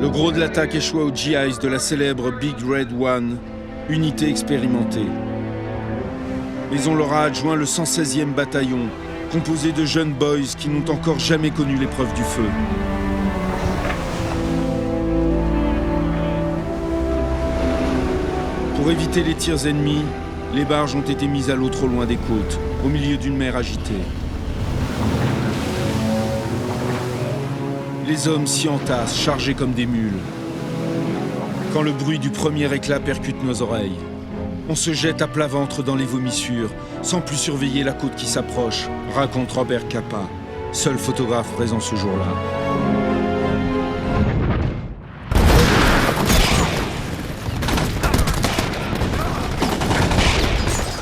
A: Le gros de l'attaque échoua aux GIs de la célèbre Big Red One, unité expérimentée. Mais on leur a adjoint le 116e bataillon, composé de jeunes boys qui n'ont encore jamais connu l'épreuve du feu. Pour éviter les tirs ennemis, les barges ont été mises à l'eau trop loin des côtes, au milieu d'une mer agitée. Les hommes s'y entassent, chargés comme des mules. Quand le bruit du premier éclat percute nos oreilles, on se jette à plat ventre dans les vomissures, sans plus surveiller la côte qui s'approche, raconte Robert Capa, seul photographe présent ce jour-là.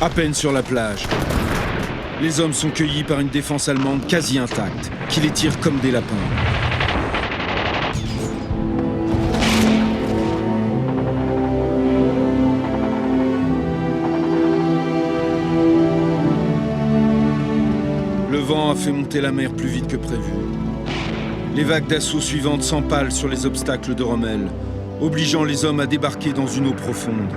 A: À peine sur la plage, les hommes sont cueillis par une défense allemande quasi intacte, qui les tire comme des lapins. Le vent a fait monter la mer plus vite que prévu. Les vagues d'assaut suivantes s'empalent sur les obstacles de Rommel, obligeant les hommes à débarquer dans une eau profonde.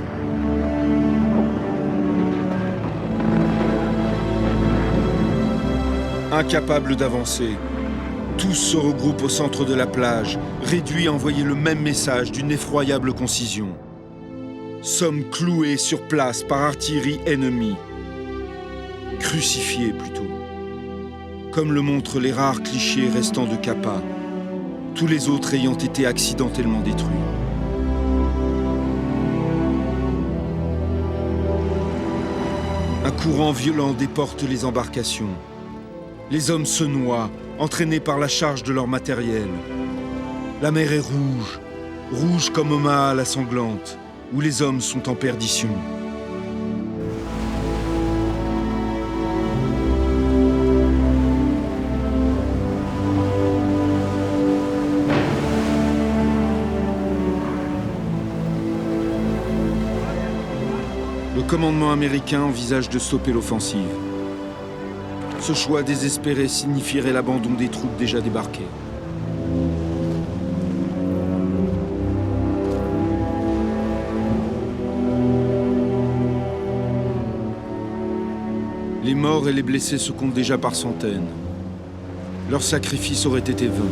A: Incapables d'avancer, tous se regroupent au centre de la plage, réduits à envoyer le même message d'une effroyable concision. Sommes cloués sur place par artillerie ennemie. Crucifiés plutôt. Comme le montrent les rares clichés restants de Capa, tous les autres ayant été accidentellement détruits. Un courant violent déporte les embarcations. Les hommes se noient, entraînés par la charge de leur matériel. La mer est rouge, rouge comme Omaha la sanglante, où les hommes sont en perdition. Le commandement américain envisage de stopper l'offensive. Ce choix désespéré signifierait l'abandon des troupes déjà débarquées. Les morts et les blessés se comptent déjà par centaines. Leur sacrifice aurait été vain.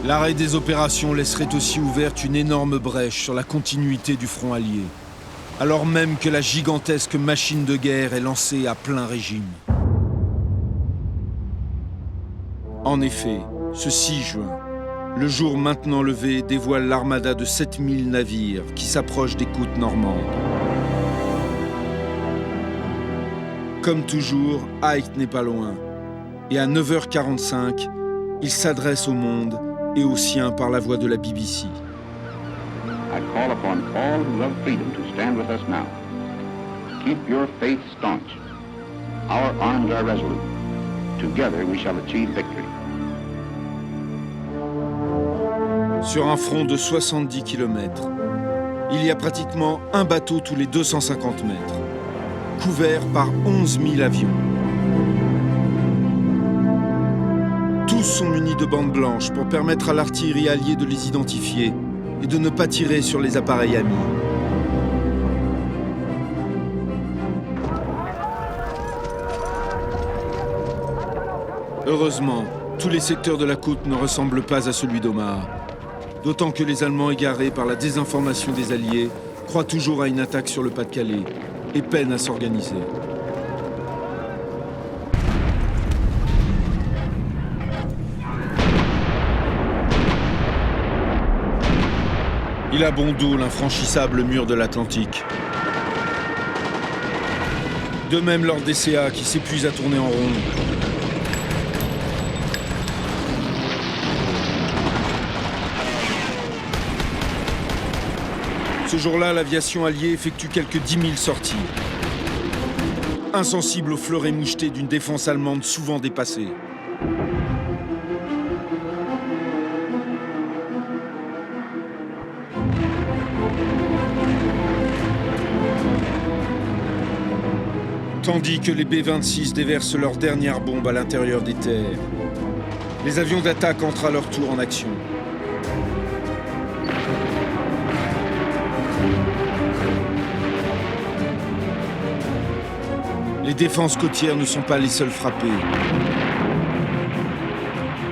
A: L'arrêt des opérations laisserait aussi ouverte une énorme brèche sur la continuité du front allié, alors même que la gigantesque machine de guerre est lancée à plein régime. En effet, ce 6 juin, le jour maintenant levé dévoile l'armada de 7000 navires qui s'approchent des côtes normandes. Comme toujours, Ike n'est pas loin. Et à 9h45, il s'adresse au monde et aux siens par la voix de la BBC.
B: I call upon all who love freedom to stand with us now. Keep your faith staunch. Our arms are resolute. Together we shall achieve victory.
A: Sur un front de 70 km, il y a pratiquement un bateau tous les 250 mètres, couvert par 11 000 avions. Tous sont munis de bandes blanches pour permettre à l'artillerie alliée de les identifier et de ne pas tirer sur les appareils amis. Heureusement, tous les secteurs de la côte ne ressemblent pas à celui d'Omaha. D'autant que les Allemands, égarés par la désinformation des Alliés, croient toujours à une attaque sur le Pas-de-Calais et peinent à s'organiser. Il a bon dos l'infranchissable mur de l'Atlantique. De même lors des CA qui s'épuisent à tourner en rond. Ce jour-là, l'aviation alliée effectue quelques 10 000 sorties. Insensible aux fleurets mouchetés d'une défense allemande souvent dépassée. Tandis que les B-26 déversent leurs dernières bombes à l'intérieur des terres, les avions d'attaque entrent à leur tour en action. Les défenses côtières ne sont pas les seules frappées.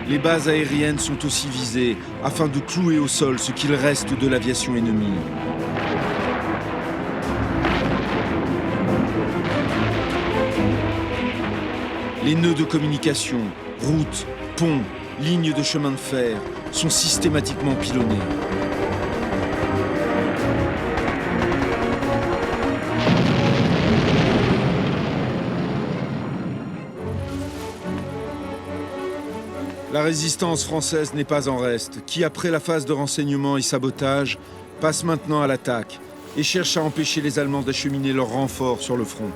A: Les bases aériennes sont aussi visées afin de clouer au sol ce qu'il reste de l'aviation ennemie. Les nœuds de communication, routes, ponts, lignes de chemin de fer sont systématiquement pilonnés. La résistance française n'est pas en reste, qui, après la phase de renseignement et sabotage, passe maintenant à l'attaque et cherche à empêcher les Allemands d'acheminer leurs renforts sur le front.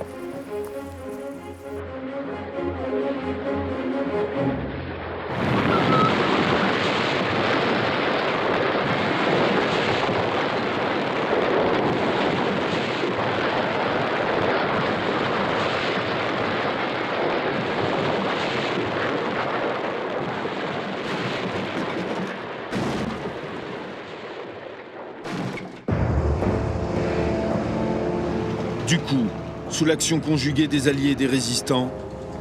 A: Du coup, sous l'action conjuguée des Alliés et des résistants,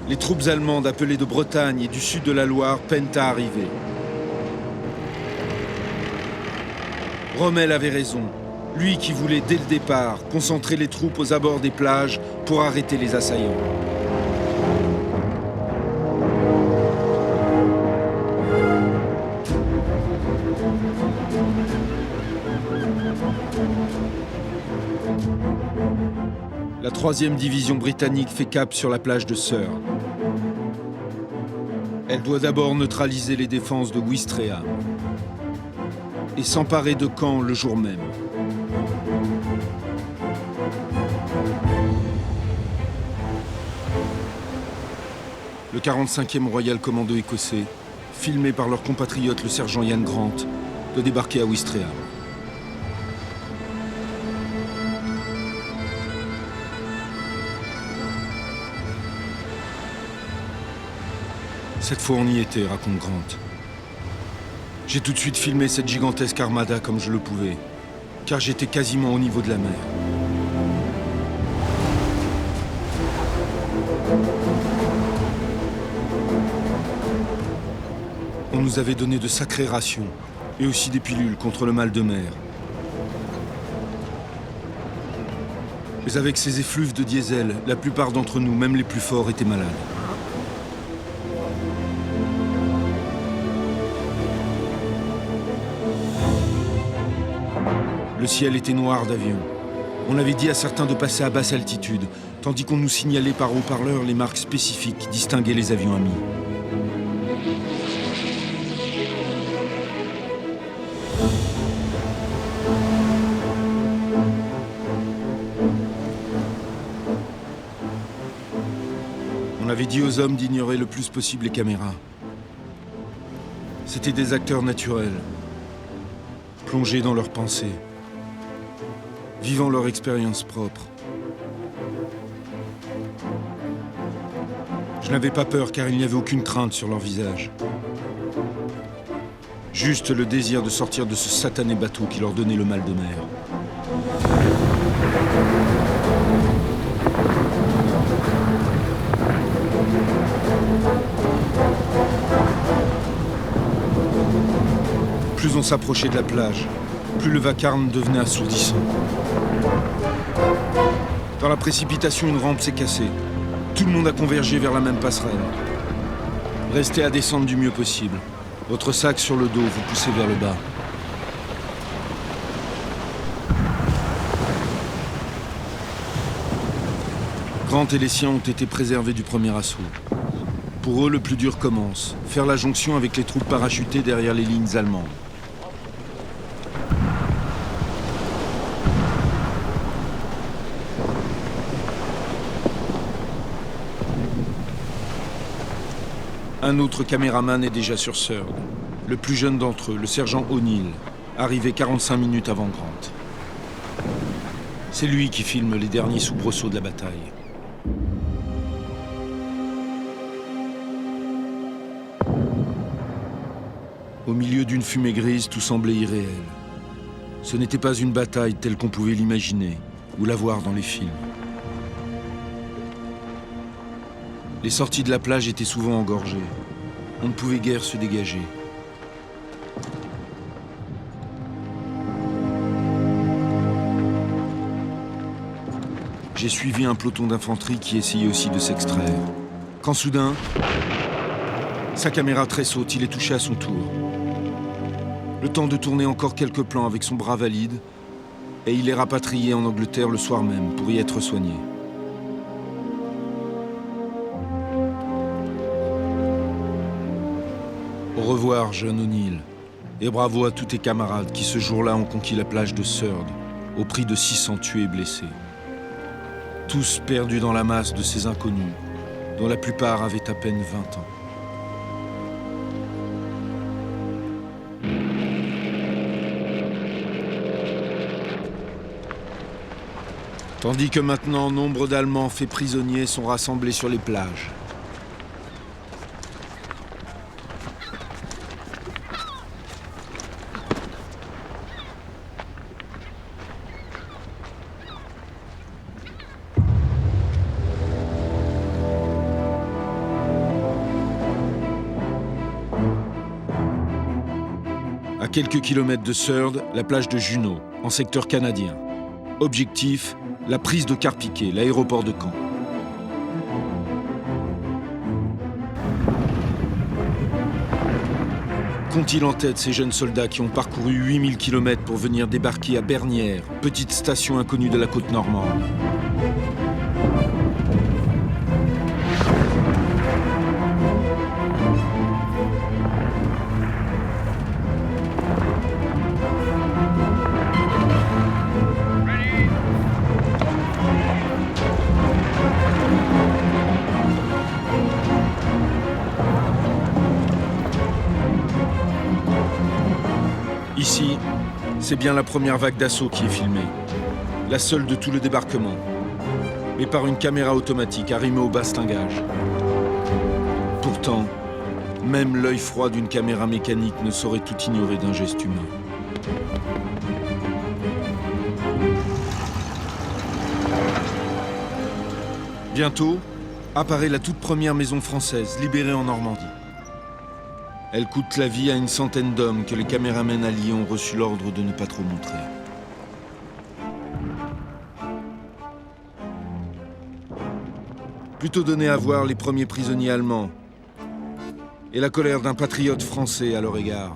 A: les troupes allemandes appelées de Bretagne et du sud de la Loire peinent à arriver. Rommel avait raison, lui qui voulait dès le départ concentrer les troupes aux abords des plages pour arrêter les assaillants. La 3e division britannique fait cap sur la plage de Seure. Elle doit d'abord neutraliser les défenses de Ouistreham et s'emparer de Caen le jour même. Le 45e Royal Commando écossais, filmé par leur compatriote le sergent Ian Grant, doit débarquer à Ouistreham. Cette fois, on y était, raconte Grant. J'ai tout de suite filmé cette gigantesque armada comme je le pouvais, car j'étais quasiment au niveau de la mer. On nous avait donné de sacrées rations, et aussi des pilules contre le mal de mer. Mais avec ces effluves de diesel, la plupart d'entre nous, même les plus forts, étaient malades. Le ciel était noir d'avions. On avait dit à certains de passer à basse altitude, tandis qu'on nous signalait par haut-parleur les marques spécifiques qui distinguaient les avions amis. On avait dit aux hommes d'ignorer le plus possible les caméras. C'étaient des acteurs naturels, plongés dans leurs pensées, vivant leur expérience propre. Je n'avais pas peur car il n'y avait aucune crainte sur leur visage. Juste le désir de sortir de ce satané bateau qui leur donnait le mal de mer. Plus on s'approchait de la plage, plus le vacarme devenait assourdissant. Dans la précipitation, une rampe s'est cassée. Tout le monde a convergé vers la même passerelle. Restez à descendre du mieux possible. Votre sac sur le dos, vous poussez vers le bas. Grant et les siens ont été préservés du premier assaut. Pour eux, le plus dur commence. Faire la jonction avec les troupes parachutées derrière les lignes allemandes. Un autre caméraman est déjà sur Surd. Le plus jeune d'entre eux, le sergent O'Neill, arrivé 45 minutes avant Grant. C'est lui qui filme les derniers soubresauts de la bataille. Au milieu d'une fumée grise, tout semblait irréel. Ce n'était pas une bataille telle qu'on pouvait l'imaginer ou la voir dans les films. Les sorties de la plage étaient souvent engorgées. On ne pouvait guère se dégager. J'ai suivi un peloton d'infanterie qui essayait aussi de s'extraire. Quand soudain, sa caméra tressaute, il est touché à son tour. Le temps de tourner encore quelques plans avec son bras valide, et il est rapatrié en Angleterre le soir même pour y être soigné. Au revoir, jeune O'Neill, et bravo à tous tes camarades qui ce jour-là ont conquis la plage de Surd, au prix de 600 tués et blessés. Tous perdus dans la masse de ces inconnus, dont la plupart avaient à peine 20 ans. Tandis que maintenant, nombre d'Allemands faits prisonniers sont rassemblés sur les plages. À quelques kilomètres de Surd, la plage de Juneau, en secteur canadien. Objectif, la prise de Carpiquet, l'aéroport de Caen. Qu'ont-ils en tête ces jeunes soldats qui ont parcouru 8000 km pour venir débarquer à Bernières, petite station inconnue de la côte normande? Ici, c'est bien la première vague d'assaut qui est filmée, la seule de tout le débarquement, mais par une caméra automatique arrimée au bastingage. Pourtant, même l'œil froid d'une caméra mécanique ne saurait tout ignorer d'un geste humain. Bientôt, apparaît la toute première maison française libérée en Normandie. Elle coûte la vie à une centaine d'hommes que les caméramens alliés ont reçu l'ordre de ne pas trop montrer. Plutôt donné à voir les premiers prisonniers allemands et la colère d'un patriote français à leur égard.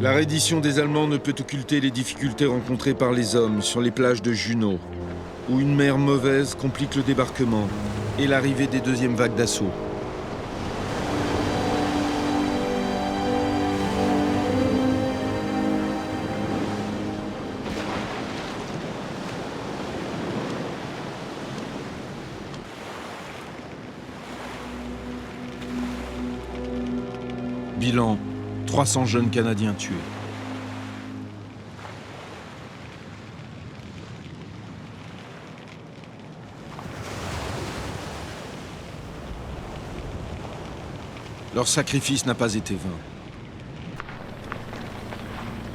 A: La reddition des Allemands ne peut occulter les difficultés rencontrées par les hommes sur les plages de Juneau, où une mer mauvaise complique le débarquement et l'arrivée des deuxièmes vagues d'assaut. Bilan, 300 jeunes Canadiens tués. Leur sacrifice n'a pas été vain.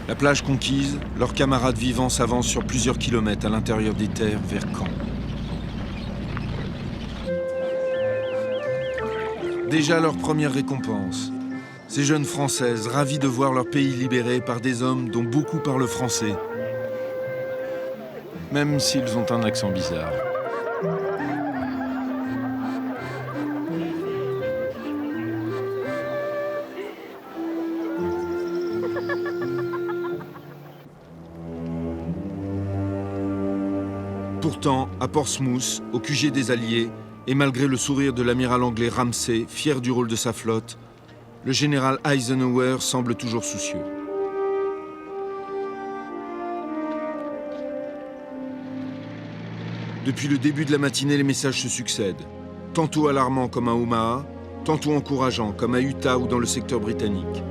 A: La plage conquise, leurs camarades vivants s'avancent sur plusieurs kilomètres à l'intérieur des terres vers Caen. Déjà leur première récompense. Ces jeunes Françaises, ravies de voir leur pays libéré par des hommes dont beaucoup parlent français, même s'ils ont un accent bizarre. Pourtant, à Portsmouth, au QG des Alliés, et malgré le sourire de l'amiral anglais Ramsay, fier du rôle de sa flotte, le général Eisenhower semble toujours soucieux. Depuis le début de la matinée, les messages se succèdent, tantôt alarmants comme à Omaha, tantôt encourageants comme à Utah ou dans le secteur britannique.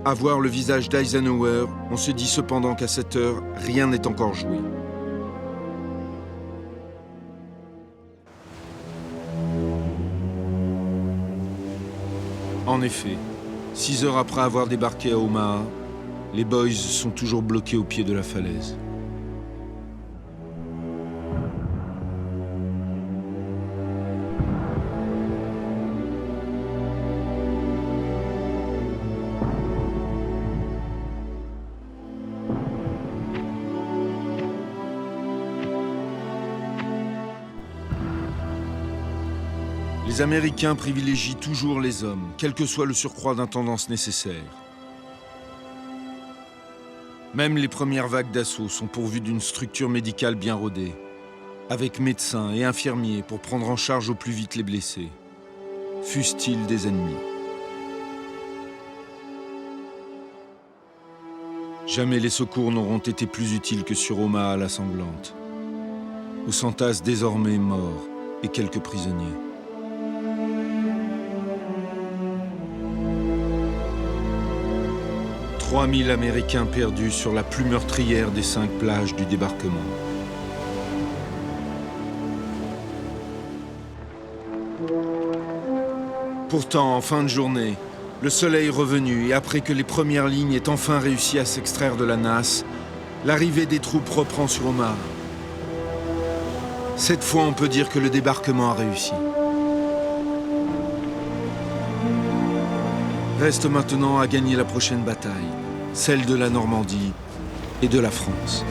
A: À voir le visage d'Eisenhower, on se dit cependant qu'à cette heure, rien n'est encore joué. En effet, 6 heures après avoir débarqué à Omaha, les Boys sont toujours bloqués au pied de la falaise. Les Américains privilégient toujours les hommes, quel que soit le surcroît d'intendance nécessaire. Même les premières vagues d'assaut sont pourvues d'une structure médicale bien rodée, avec médecins et infirmiers pour prendre en charge au plus vite les blessés, fussent-ils des ennemis. Jamais les secours n'auront été plus utiles que sur Omaha la sanglante, où s'entassent désormais morts et quelques prisonniers. 3000 Américains perdus sur la plus meurtrière des 5 plages du débarquement. Pourtant, en fin de journée, le soleil revenu et après que les premières lignes aient enfin réussi à s'extraire de la nasse, l'arrivée des troupes reprend sur Omaha. Cette fois, on peut dire que le débarquement a réussi. Reste maintenant à gagner la prochaine bataille, celle de la Normandie et de la France.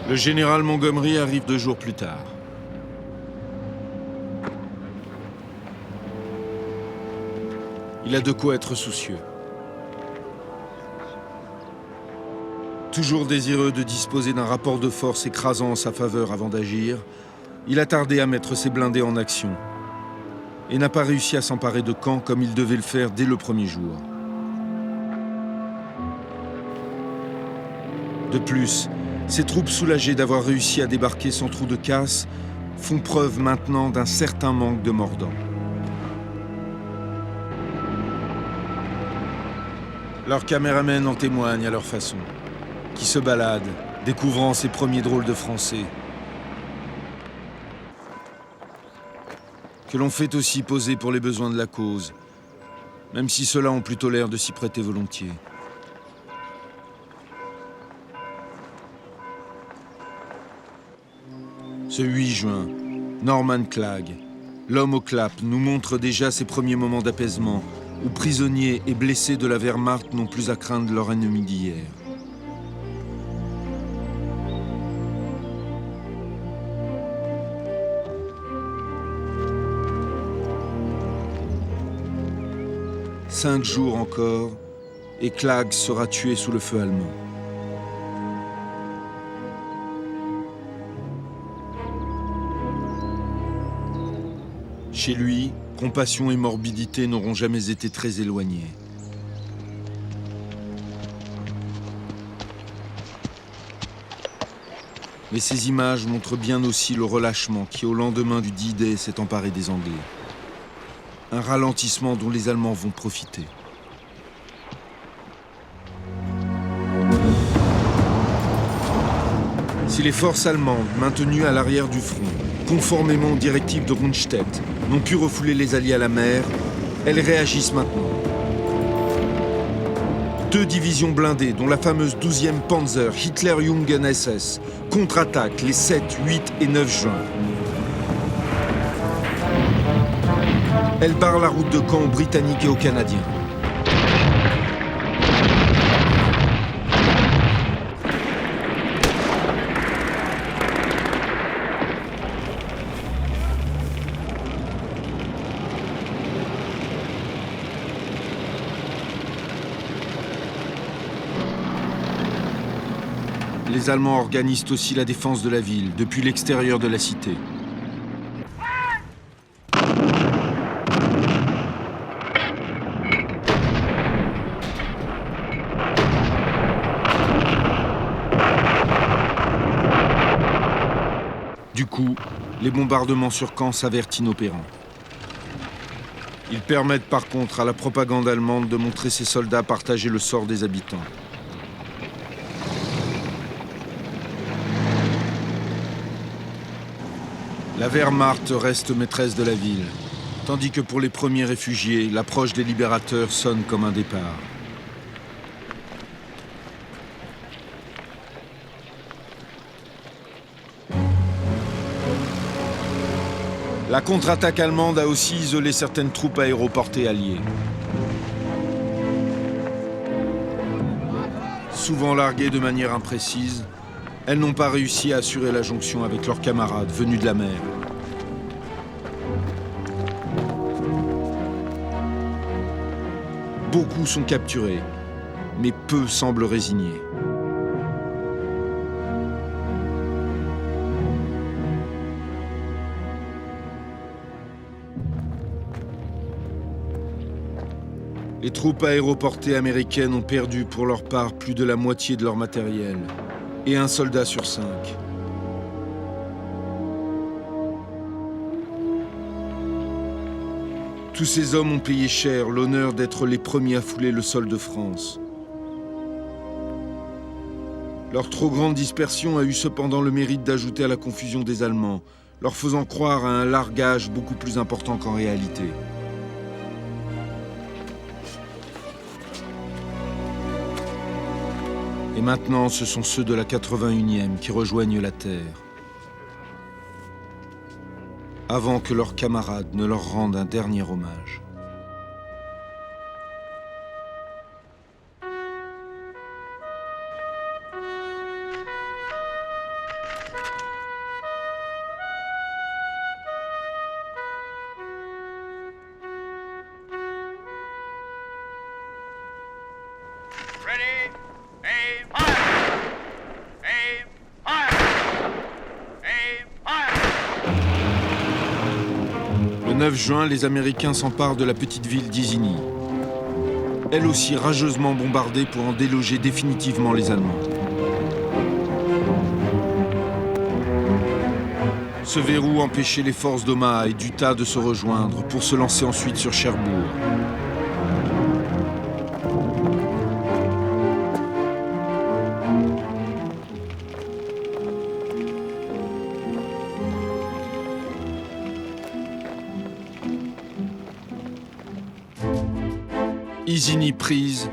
A: Le général Montgomery arrive 2 jours plus tard. Il a de quoi être soucieux. Toujours désireux de disposer d'un rapport de force écrasant en sa faveur avant d'agir, il a tardé à mettre ses blindés en action et n'a pas réussi à s'emparer de Caen comme il devait le faire dès le premier jour. De plus, ses troupes soulagées d'avoir réussi à débarquer sans trou de casse font preuve maintenant d'un certain manque de mordant. Leurs caméramens en témoignent à leur façon, qui se baladent, découvrant ces premiers drôles de Français, que l'on fait aussi poser pour les besoins de la cause, même si ceux-là ont plutôt l'air de s'y prêter volontiers. Ce 8 juin, Norman Clagg, l'homme au clap, nous montre déjà ses premiers moments d'apaisement, où prisonniers et blessés de la Wehrmacht n'ont plus à craindre leur ennemi d'hier. « 5 jours encore, et Clagg sera tué sous le feu allemand. Chez lui, compassion et morbidité n'auront jamais été très éloignées. Mais ces images montrent bien aussi le relâchement qui, au lendemain du D-Day, s'est emparé des Anglais. Un ralentissement dont les Allemands vont profiter. Si les forces allemandes, maintenues à l'arrière du front, conformément aux directives de Rundstedt, n'ont pu refouler les Alliés à la mer, elles réagissent maintenant. 2 divisions blindées, dont la fameuse 12e Panzer Hitlerjungen SS, contre-attaquent les 7, 8 et 9 juin. Elles barrent la route de Caen aux Britanniques et aux Canadiens. Les Allemands organisent aussi la défense de la ville, depuis l'extérieur de la cité. Du coup, les bombardements sur Caen s'avèrent inopérants. Ils permettent par contre à la propagande allemande de montrer ses soldats partager le sort des habitants. La Wehrmacht reste maîtresse de la ville, tandis que pour les premiers réfugiés, l'approche des libérateurs sonne comme un départ. La contre-attaque allemande a aussi isolé certaines troupes aéroportées alliées. Souvent larguées de manière imprécise, elles n'ont pas réussi à assurer la jonction avec leurs camarades venus de la mer. Beaucoup sont capturés, mais peu semblent résignés. Les troupes aéroportées américaines ont perdu pour leur part plus de la moitié de leur matériel, et 1 soldat sur 5. Tous ces hommes ont payé cher l'honneur d'être les premiers à fouler le sol de France. Leur trop grande dispersion a eu cependant le mérite d'ajouter à la confusion des Allemands, leur faisant croire à un largage beaucoup plus important qu'en réalité. Et maintenant, ce sont ceux de la 81e qui rejoignent la terre, avant que leurs camarades ne leur rendent un dernier hommage.
E: Ready, aim, fire! Aim, fire! Aim, fire!
A: Le 9 juin, les Américains s'emparent de la petite ville d'Isigny, elle aussi rageusement bombardée pour en déloger définitivement les Allemands. Ce verrou empêchait les forces d'Omaha et d'Utah de se rejoindre pour se lancer ensuite sur Cherbourg. Isigny prise,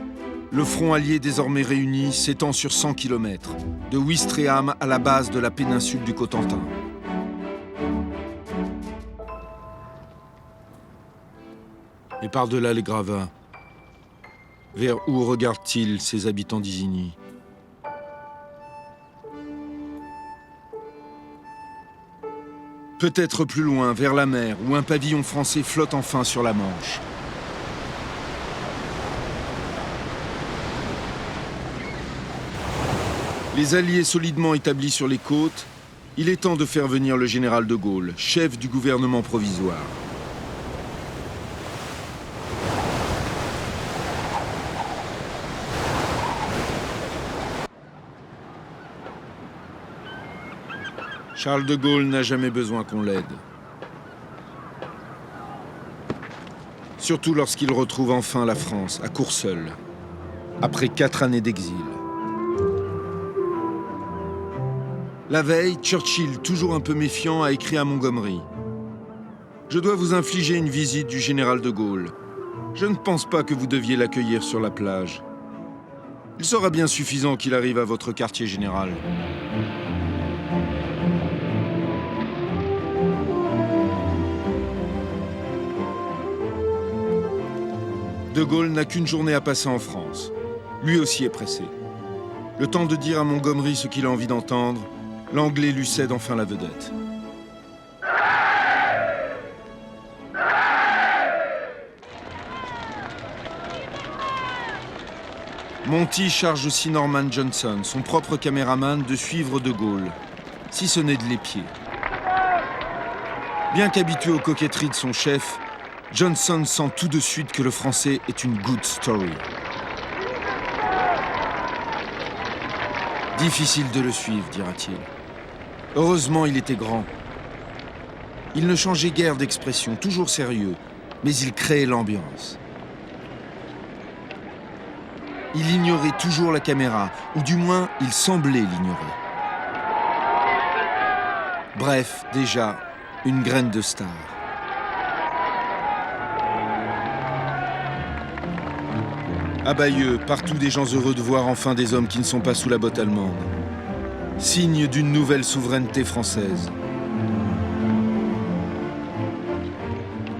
A: le front allié désormais réuni s'étend sur 100 km, de Ouistreham à la base de la péninsule du Cotentin. Et par-delà les gravats, vers où regardent-ils ces habitants d'Isigny ? Peut-être plus loin, vers la mer, où un pavillon français flotte enfin sur la Manche. Les Alliés solidement établis sur les côtes, il est temps de faire venir le général de Gaulle, chef du gouvernement provisoire. Charles de Gaulle n'a jamais besoin qu'on l'aide. Surtout lorsqu'il retrouve enfin la France, à Courseulles, après 4 années d'exil. La veille, Churchill, toujours un peu méfiant, a écrit à Montgomery. « Je dois vous infliger une visite du général de Gaulle. Je ne pense pas que vous deviez l'accueillir sur la plage. Il sera bien suffisant qu'il arrive à votre quartier général. » De Gaulle n'a qu'une journée à passer en France. Lui aussi est pressé. Le temps de dire à Montgomery ce qu'il a envie d'entendre, l'Anglais lui cède enfin la vedette. Monty charge aussi Norman Johnson, son propre caméraman, de suivre de Gaulle, si ce n'est de l'épier. Bien qu'habitué aux coquetteries de son chef, Johnson sent tout de suite que le français est une good story. Difficile de le suivre, dira-t-il. Heureusement, il était grand. Il ne changeait guère d'expression, toujours sérieux, mais il créait l'ambiance. Il ignorait toujours la caméra, ou du moins, il semblait l'ignorer. Bref, déjà, une graine de star. À Bayeux, partout des gens heureux de voir enfin des hommes qui ne sont pas sous la botte allemande. Signe d'une nouvelle souveraineté française.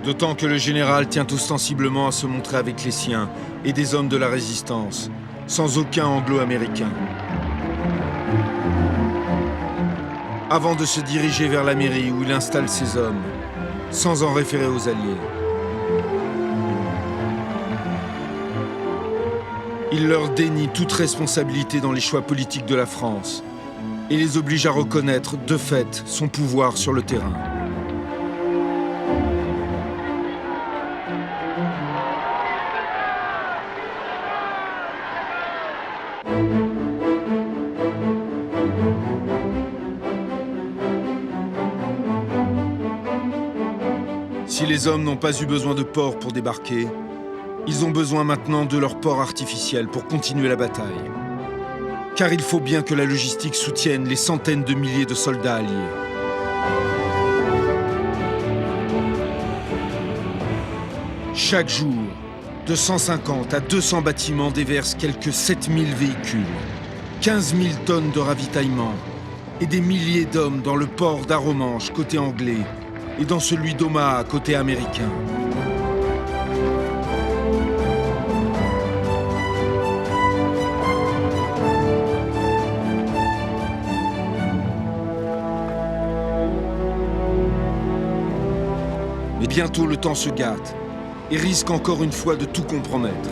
A: D'autant que le général tient ostensiblement à se montrer avec les siens et des hommes de la résistance, sans aucun anglo-américain. Avant de se diriger vers la mairie où il installe ses hommes, sans en référer aux Alliés. Il leur dénie toute responsabilité dans les choix politiques de la France et les oblige à reconnaître, de fait, son pouvoir sur le terrain. Si les hommes n'ont pas eu besoin de port pour débarquer, ils ont besoin maintenant de leur port artificiel pour continuer la bataille. Car il faut bien que la logistique soutienne les centaines de milliers de soldats alliés. Chaque jour, de 150 à 200 bâtiments déversent quelques 7000 véhicules, 15 000 tonnes de ravitaillement et des milliers d'hommes dans le port d'Arromanches côté anglais et dans celui d'Omaha côté américain. Mais bientôt le temps se gâte et risque encore une fois de tout compromettre.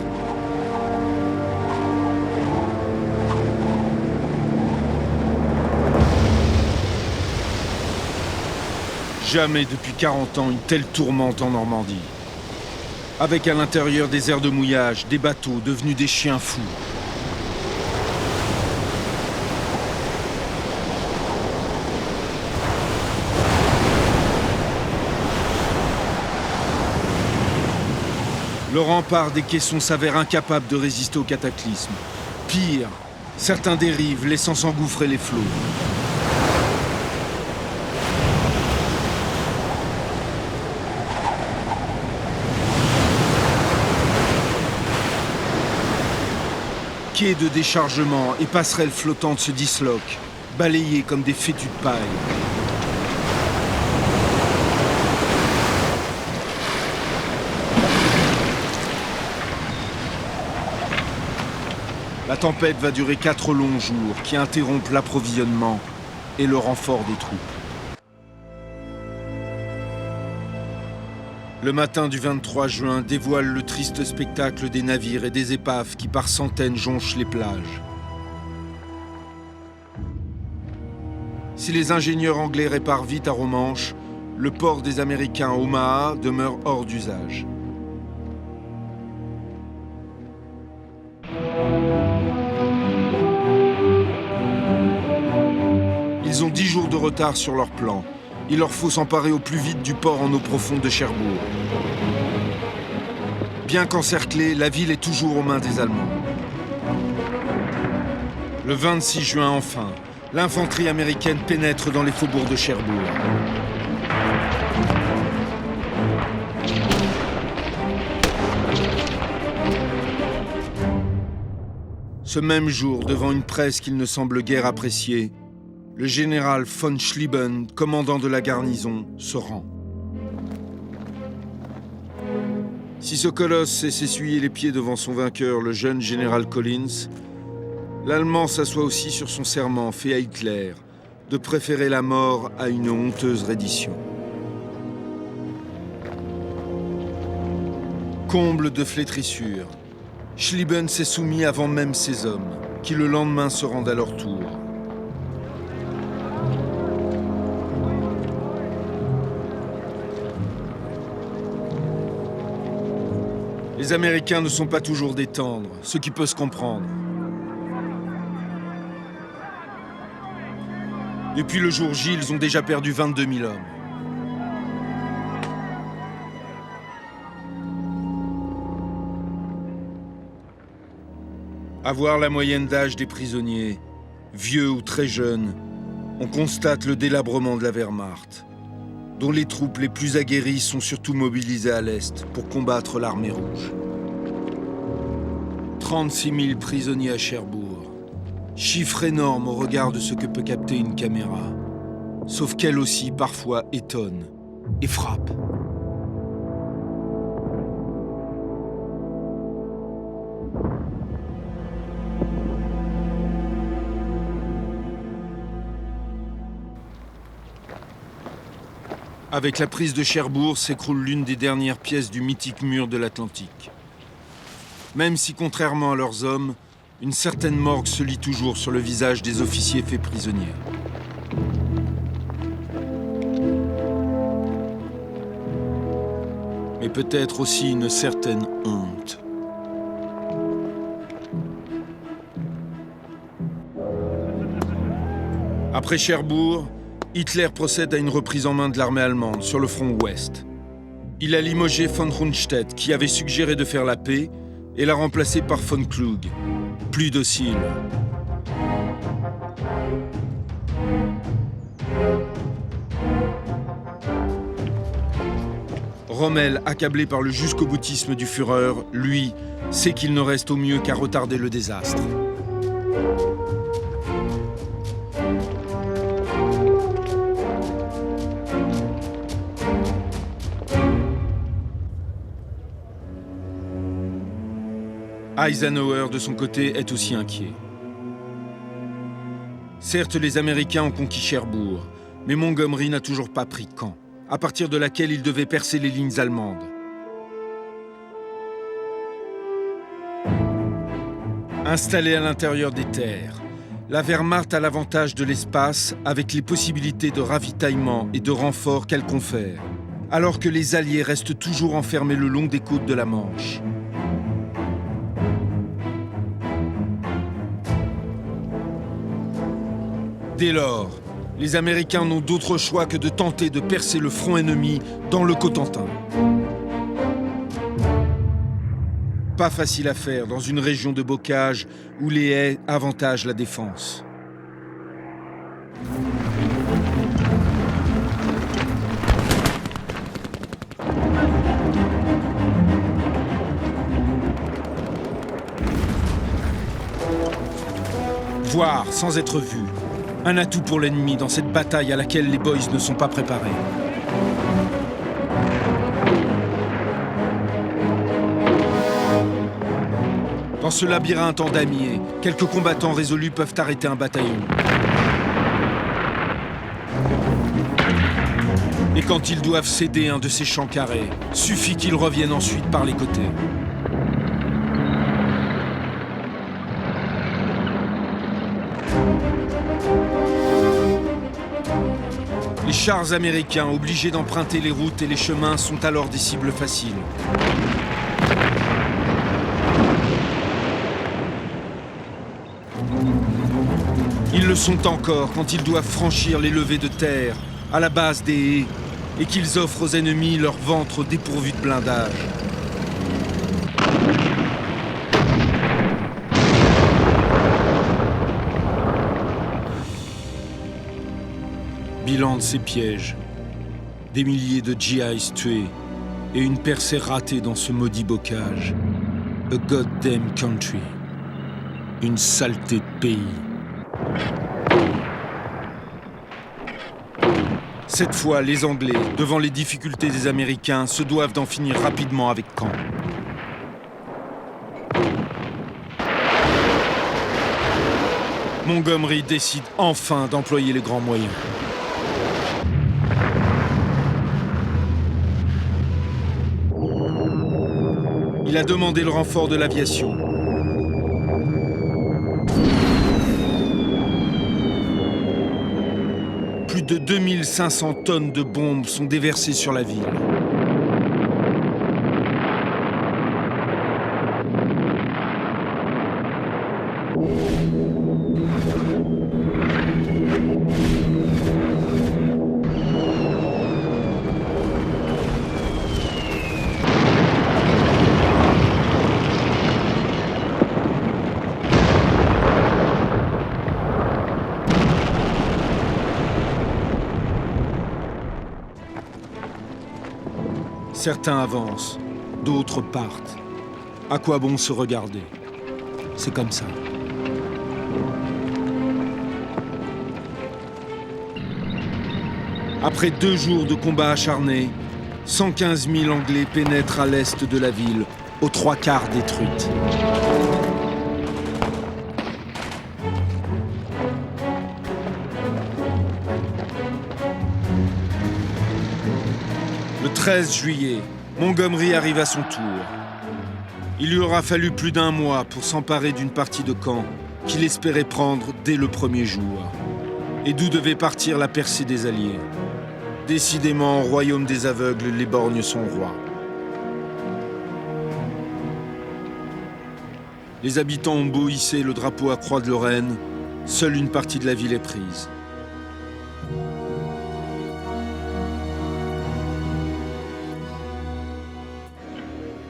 A: Jamais depuis 40 ans une telle tourmente en Normandie. Avec à l'intérieur des aires de mouillage, des bateaux devenus des chiens fous. Le rempart des caissons s'avère incapable de résister au cataclysme. Pire, certains dérivent, laissant s'engouffrer les flots. Quais de déchargement et passerelles flottantes se disloquent, balayées comme des fétus de paille. La tempête va durer 4 longs jours qui interrompent l'approvisionnement et le renfort des troupes. Le matin du 23 juin dévoile le triste spectacle des navires et des épaves qui par centaines jonchent les plages. Si les ingénieurs anglais réparent vite à Romanche, le port des Américains à Omaha demeure hors d'usage. Ils ont 10 jours de retard sur leur plan. Il leur faut s'emparer au plus vite du port en eau profonde de Cherbourg. Bien qu'encerclée, la ville est toujours aux mains des Allemands. Le 26 juin, enfin, l'infanterie américaine pénètre dans les faubourgs de Cherbourg. Ce même jour, devant une presse qu'il ne semble guère apprécier, le général von Schlieben, commandant de la garnison, se rend. Si ce colosse sait s'essuyer les pieds devant son vainqueur, le jeune général Collins, l'Allemand s'assoit aussi sur son serment fait à Hitler de préférer la mort à une honteuse reddition. Comble de flétrissure, Schlieben s'est soumis avant même ses hommes, qui le lendemain se rendent à leur tour. Les Américains ne sont pas toujours des tendres, ce qui peut se comprendre. Depuis le jour J, ils ont déjà perdu 22 000 hommes. À voir la moyenne d'âge des prisonniers, vieux ou très jeunes, on constate le délabrement de la Wehrmacht, dont les troupes les plus aguerries sont surtout mobilisées à l'Est pour combattre l'armée rouge. 36 000 prisonniers à Cherbourg, chiffre énorme au regard de ce que peut capter une caméra, sauf qu'elle aussi parfois étonne et frappe. Avec la prise de Cherbourg s'écroule l'une des dernières pièces du mythique mur de l'Atlantique. Même si, contrairement à leurs hommes, une certaine morgue se lit toujours sur le visage des officiers faits prisonniers. Mais peut-être aussi une certaine honte. Après Cherbourg, Hitler procède à une reprise en main de l'armée allemande sur le front ouest. Il a limogé von Rundstedt, qui avait suggéré de faire la paix, et l'a remplacé par von Klug, plus docile. Rommel, accablé par le jusqu'au boutisme du Führer, lui, sait qu'il ne reste au mieux qu'à retarder le désastre. Eisenhower, de son côté, est aussi inquiet. Certes, les Américains ont conquis Cherbourg, mais Montgomery n'a toujours pas pris Caen, à partir de laquelle il devait percer les lignes allemandes. Installée à l'intérieur des terres, la Wehrmacht a l'avantage de l'espace avec les possibilités de ravitaillement et de renfort qu'elle confère, alors que les Alliés restent toujours enfermés le long des côtes de la Manche. Dès lors, les Américains n'ont d'autre choix que de tenter de percer le front ennemi dans le Cotentin. Pas facile à faire dans une région de bocage où les haies avantagent la défense. Voir sans être vu. Un atout pour l'ennemi dans cette bataille à laquelle les boys ne sont pas préparés. Dans ce labyrinthe en damier, quelques combattants résolus peuvent arrêter un bataillon. Et quand ils doivent céder un de ces champs carrés, suffit qu'ils reviennent ensuite par les côtés. Les chars américains, obligés d'emprunter les routes et les chemins, sont alors des cibles faciles. Ils le sont encore quand ils doivent franchir les levées de terre à la base des haies et qu'ils offrent aux ennemis leur ventre dépourvu de blindage. bilan de ces pièges. Des milliers de GIs tués et une percée ratée dans ce maudit bocage. A goddamn country. Une saleté de pays. Cette fois, les Anglais, devant les difficultés des Américains, se doivent d'en finir rapidement avec Caen. Montgomery décide enfin d'employer les grands moyens. Il a demandé le renfort de l'aviation. Plus de 2500 tonnes de bombes sont déversées sur la ville. Certains avancent, d'autres partent. À quoi bon se regarder? C'est comme ça. Après 2 jours de combats acharnés, 115 000 Anglais pénètrent à l'est de la ville, aux 3/4 détruite. Le 13 juillet, Montgomery arrive à son tour. Il lui aura fallu plus d'1 mois pour s'emparer d'une partie de Caen qu'il espérait prendre dès le premier jour, et d'où devait partir la percée des Alliés. Décidément, au royaume des aveugles, les borgnes sont rois. Les habitants ont beau hisser le drapeau à croix de Lorraine, seule une partie de la ville est prise.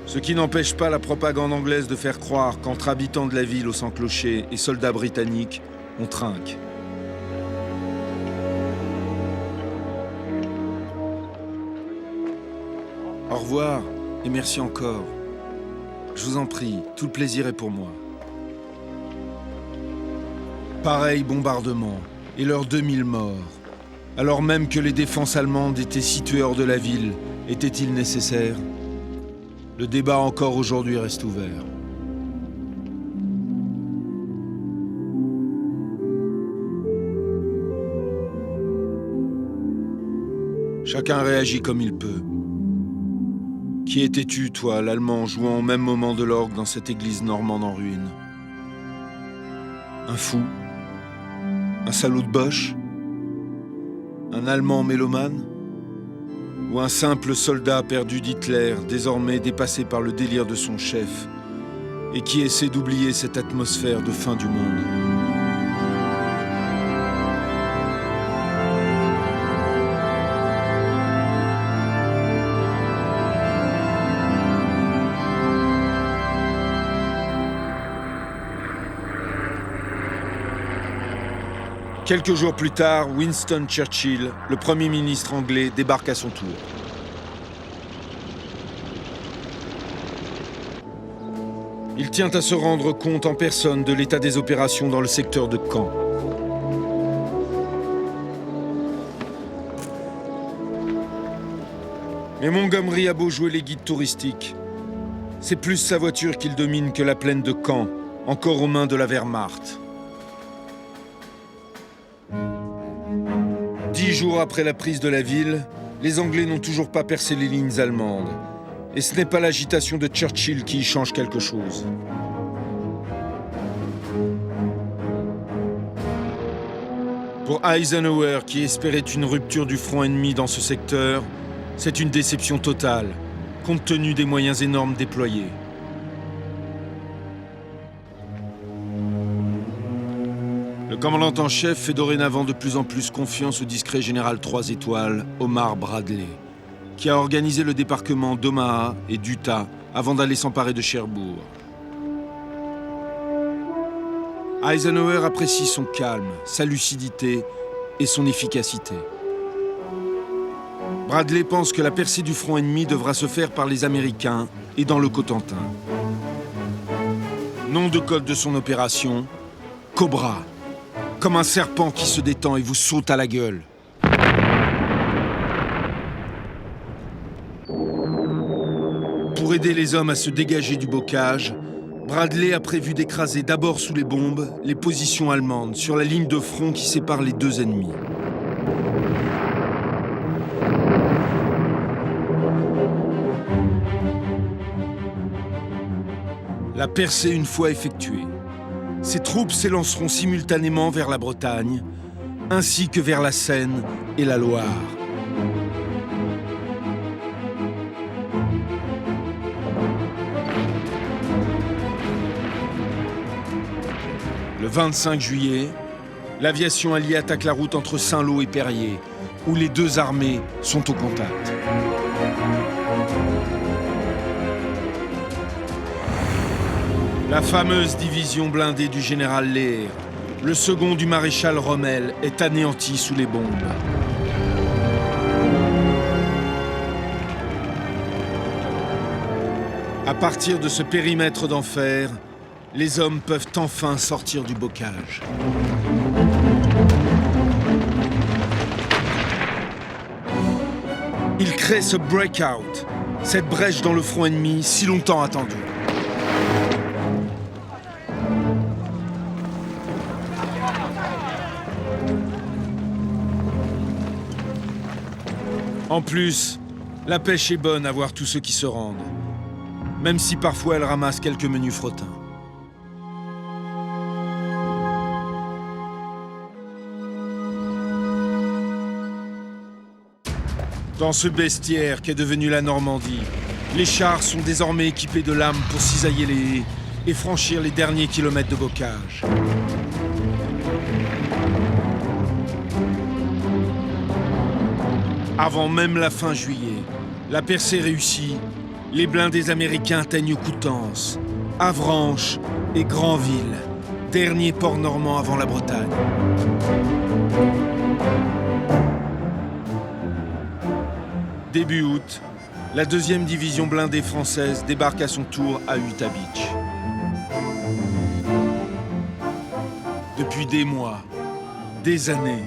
A: Ce qui n'empêche pas la propagande anglaise de faire croire qu'entre habitants de la ville au sans-clocher et soldats britanniques, on trinque. Au revoir et merci encore. Je vous en prie, tout le plaisir est pour moi. Pareil bombardement et leurs 2000 morts. Alors même que les défenses allemandes étaient situées hors de la ville, était-il nécessaire ? Le débat encore aujourd'hui reste ouvert. Chacun réagit comme il peut. Qui étais-tu, toi, l'Allemand, jouant au même moment de l'orgue dans cette église normande en ruine? Un fou? Un salaud de Boche? Un Allemand mélomane? Ou un simple soldat perdu d'Hitler, désormais dépassé par le délire de son chef, et qui essaie d'oublier cette atmosphère de fin du monde. Quelques jours plus tard, Winston Churchill, le Premier ministre anglais, débarque à son tour. Il tient à se rendre compte en personne de l'état des opérations dans le secteur de Caen. Mais Montgomery a beau jouer les guides touristiques. C'est plus sa voiture qu'il domine que la plaine de Caen, encore aux mains de la Wehrmacht. 10 jours après la prise de la ville, les Anglais n'ont toujours pas percé les lignes allemandes. Et ce n'est pas l'agitation de Churchill qui y change quelque chose. Pour Eisenhower, qui espérait une rupture du front ennemi dans ce secteur, c'est une déception totale, compte tenu des moyens énormes déployés. Le commandant en chef fait dorénavant de plus en plus confiance au discret général 3 étoiles, Omar Bradley, qui a organisé le débarquement d'Omaha et d'Utah avant d'aller s'emparer de Cherbourg. Eisenhower apprécie son calme, sa lucidité et son efficacité. Bradley pense que la percée du front ennemi devra se faire par les Américains et dans le Cotentin. Nom de code de son opération, Cobra. Comme un serpent qui se détend et vous saute à la gueule. Pour aider les hommes à se dégager du bocage, Bradley a prévu d'écraser d'abord sous les bombes les positions allemandes sur la ligne de front qui sépare les deux ennemis. La percée une fois effectuée, ses troupes s'élanceront simultanément vers la Bretagne, ainsi que vers la Seine et la Loire. Le 25 juillet, l'aviation alliée attaque la route entre Saint-Lô et Périers, où les deux armées sont au contact. La fameuse division blindée du général Lehr, le second du maréchal Rommel, est anéanti sous les bombes. À partir de ce périmètre d'enfer, les hommes peuvent enfin sortir du bocage. Ils créent ce breakout, cette brèche dans le front ennemi si longtemps attendue. En plus, la pêche est bonne à voir tous ceux qui se rendent, même si parfois elle ramasse quelques menus frottins. Dans ce bestiaire qu'est devenu la Normandie, les chars sont désormais équipés de lames pour cisailler les haies et franchir les derniers kilomètres de bocage. Avant même la fin juillet, la percée réussie, les blindés américains atteignent Coutances, Avranches et Granville, dernier port normand avant la Bretagne. Début août, la 2e division blindée française débarque à son tour à Utah Beach. Depuis des mois, des années,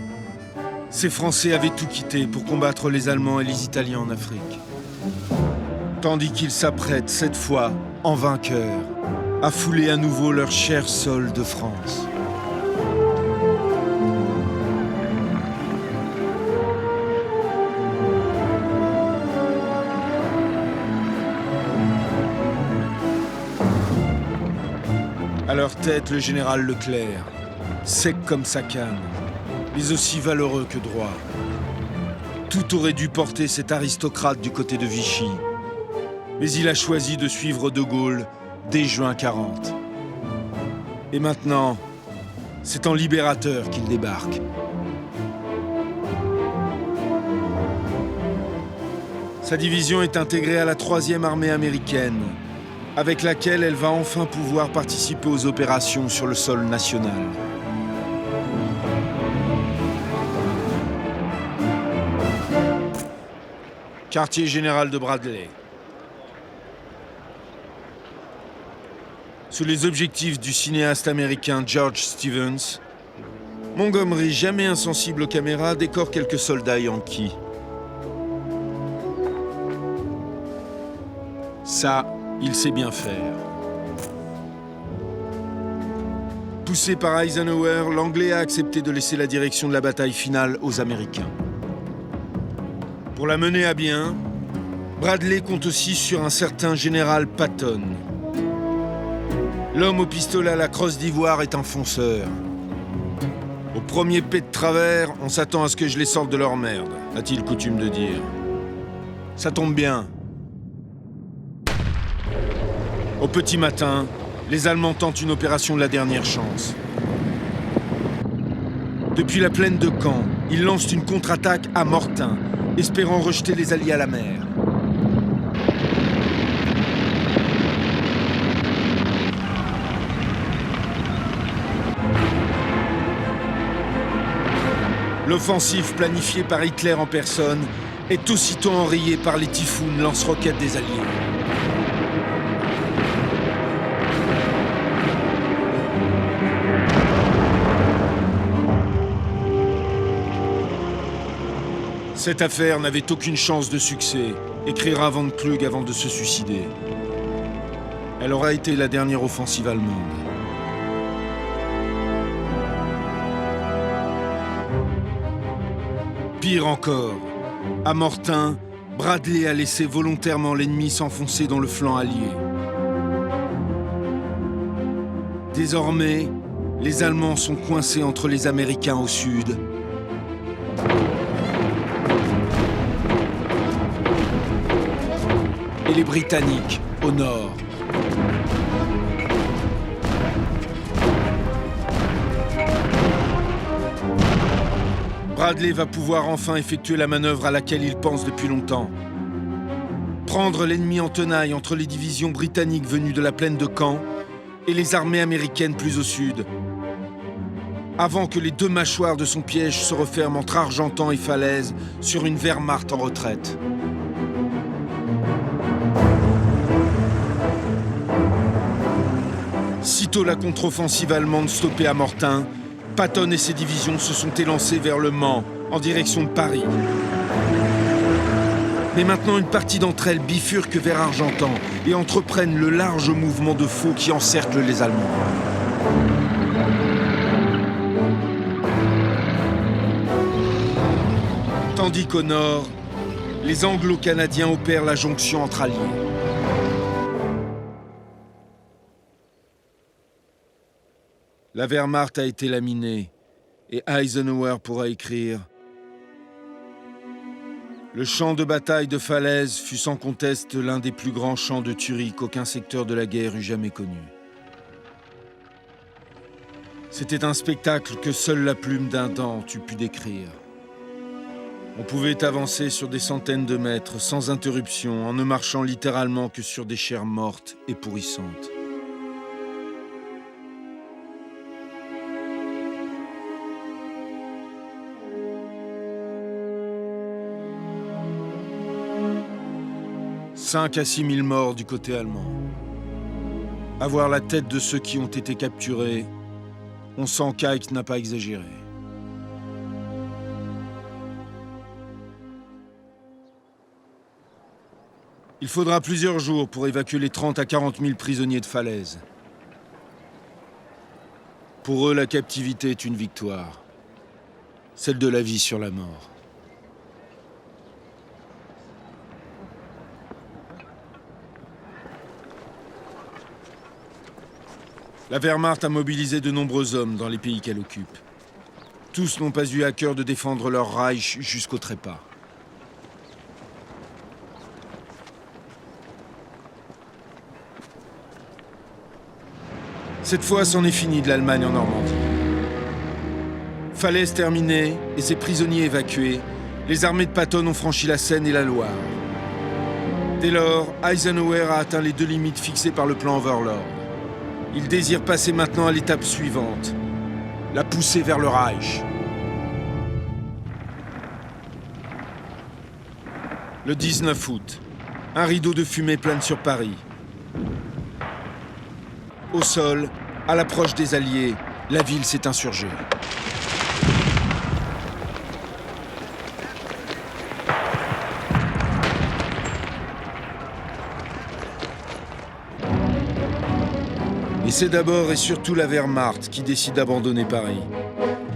A: ces Français avaient tout quitté pour combattre les Allemands et les Italiens en Afrique. Tandis qu'ils s'apprêtent, cette fois, en vainqueurs, à fouler à nouveau leur cher sol de France. À leur tête, le général Leclerc, sec comme sa canne, mais aussi valeureux que droit. Tout aurait dû porter cet aristocrate du côté de Vichy. Mais il a choisi de suivre De Gaulle dès juin 40. Et maintenant, c'est en libérateur qu'il débarque. Sa division est intégrée à la 3e armée américaine, avec laquelle elle va enfin pouvoir participer aux opérations sur le sol national. Quartier général de Bradley. Sous les objectifs du cinéaste américain George Stevens, Montgomery, jamais insensible aux caméras, décore quelques soldats yankees. Ça, il sait bien faire. Poussé par Eisenhower, l'Anglais a accepté de laisser la direction de la bataille finale aux Américains. Pour la mener à bien, Bradley compte aussi sur un certain général Patton. L'homme au pistolet à la crosse d'ivoire est un fonceur. Au premier pet de travers, on s'attend à ce que je les sorte de leur merde, a-t-il coutume de dire. Ça tombe bien. Au petit matin, les Allemands tentent une opération de la dernière chance. Depuis la plaine de Caen, ils lancent une contre-attaque à Mortain, espérant rejeter les Alliés à la mer. L'offensive planifiée par Hitler en personne est aussitôt enrayé par les Typhoon lance-roquettes des Alliés. Cette affaire n'avait aucune chance de succès, écrira Von Klug avant de se suicider. Elle aura été la dernière offensive allemande. Pire encore, à Mortain, Bradley a laissé volontairement l'ennemi s'enfoncer dans le flanc allié. Désormais, les Allemands sont coincés entre les Américains au sud et les Britanniques au nord. Bradley va pouvoir enfin effectuer la manœuvre à laquelle il pense depuis longtemps. Prendre l'ennemi en tenaille entre les divisions britanniques venues de la plaine de Caen et les armées américaines plus au sud, avant que les deux mâchoires de son piège se referment entre Argentan et Falaise sur une Wehrmacht en retraite. Sitôt la contre-offensive allemande stoppée à Mortain, Patton et ses divisions se sont élancés vers le Mans, en direction de Paris. Mais maintenant, une partie d'entre elles bifurque vers Argentan et entreprennent le large mouvement de faux qui encercle les Allemands. Tandis qu'au nord, les Anglo-Canadiens opèrent la jonction entre alliés. La Wehrmacht a été laminée et Eisenhower pourra écrire « Le champ de bataille de Falaise fut sans conteste l'un des plus grands champs de tuerie qu'aucun secteur de la guerre eût jamais connu. C'était un spectacle que seule la plume d'un Dante eût pu décrire. On pouvait avancer sur des centaines de mètres sans interruption en ne marchant littéralement que sur des chairs mortes et pourrissantes. « 5 à 6 000 morts du côté allemand. À voir la tête de ceux qui ont été capturés, on sent qu'Eich n'a pas exagéré. Il faudra plusieurs jours pour évacuer les 30 à 40 000 prisonniers de Falaise. Pour eux, la captivité est une victoire, celle de la vie sur la mort. La Wehrmacht a mobilisé de nombreux hommes dans les pays qu'elle occupe. Tous n'ont pas eu à cœur de défendre leur Reich jusqu'au trépas. Cette fois, c'en est fini de l'Allemagne en Normandie. Falaise terminée et ses prisonniers évacués, les armées de Patton ont franchi la Seine et la Loire. Dès lors, Eisenhower a atteint les deux limites fixées par le plan Overlord. Il désire passer maintenant à l'étape suivante, la poussée vers le Reich. Le 19 août, un rideau de fumée plane sur Paris. Au sol, à l'approche des Alliés, la ville s'est insurgée. Et c'est d'abord et surtout la Wehrmacht qui décide d'abandonner Paris.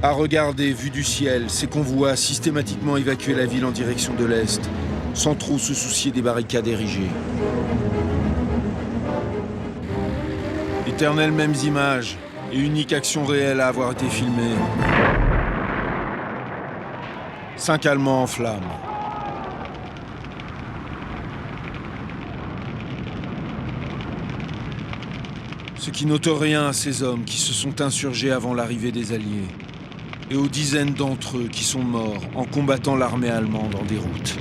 A: À regarder, vu du ciel, ces convois systématiquement évacuer la ville en direction de l'Est, sans trop se soucier des barricades érigées. Éternelles mêmes images et unique action réelle à avoir été filmée. 5 Allemands en flammes. Ce qui n'ôte rien à ces hommes qui se sont insurgés avant l'arrivée des Alliés, et aux dizaines d'entre eux qui sont morts en combattant l'armée allemande en déroute.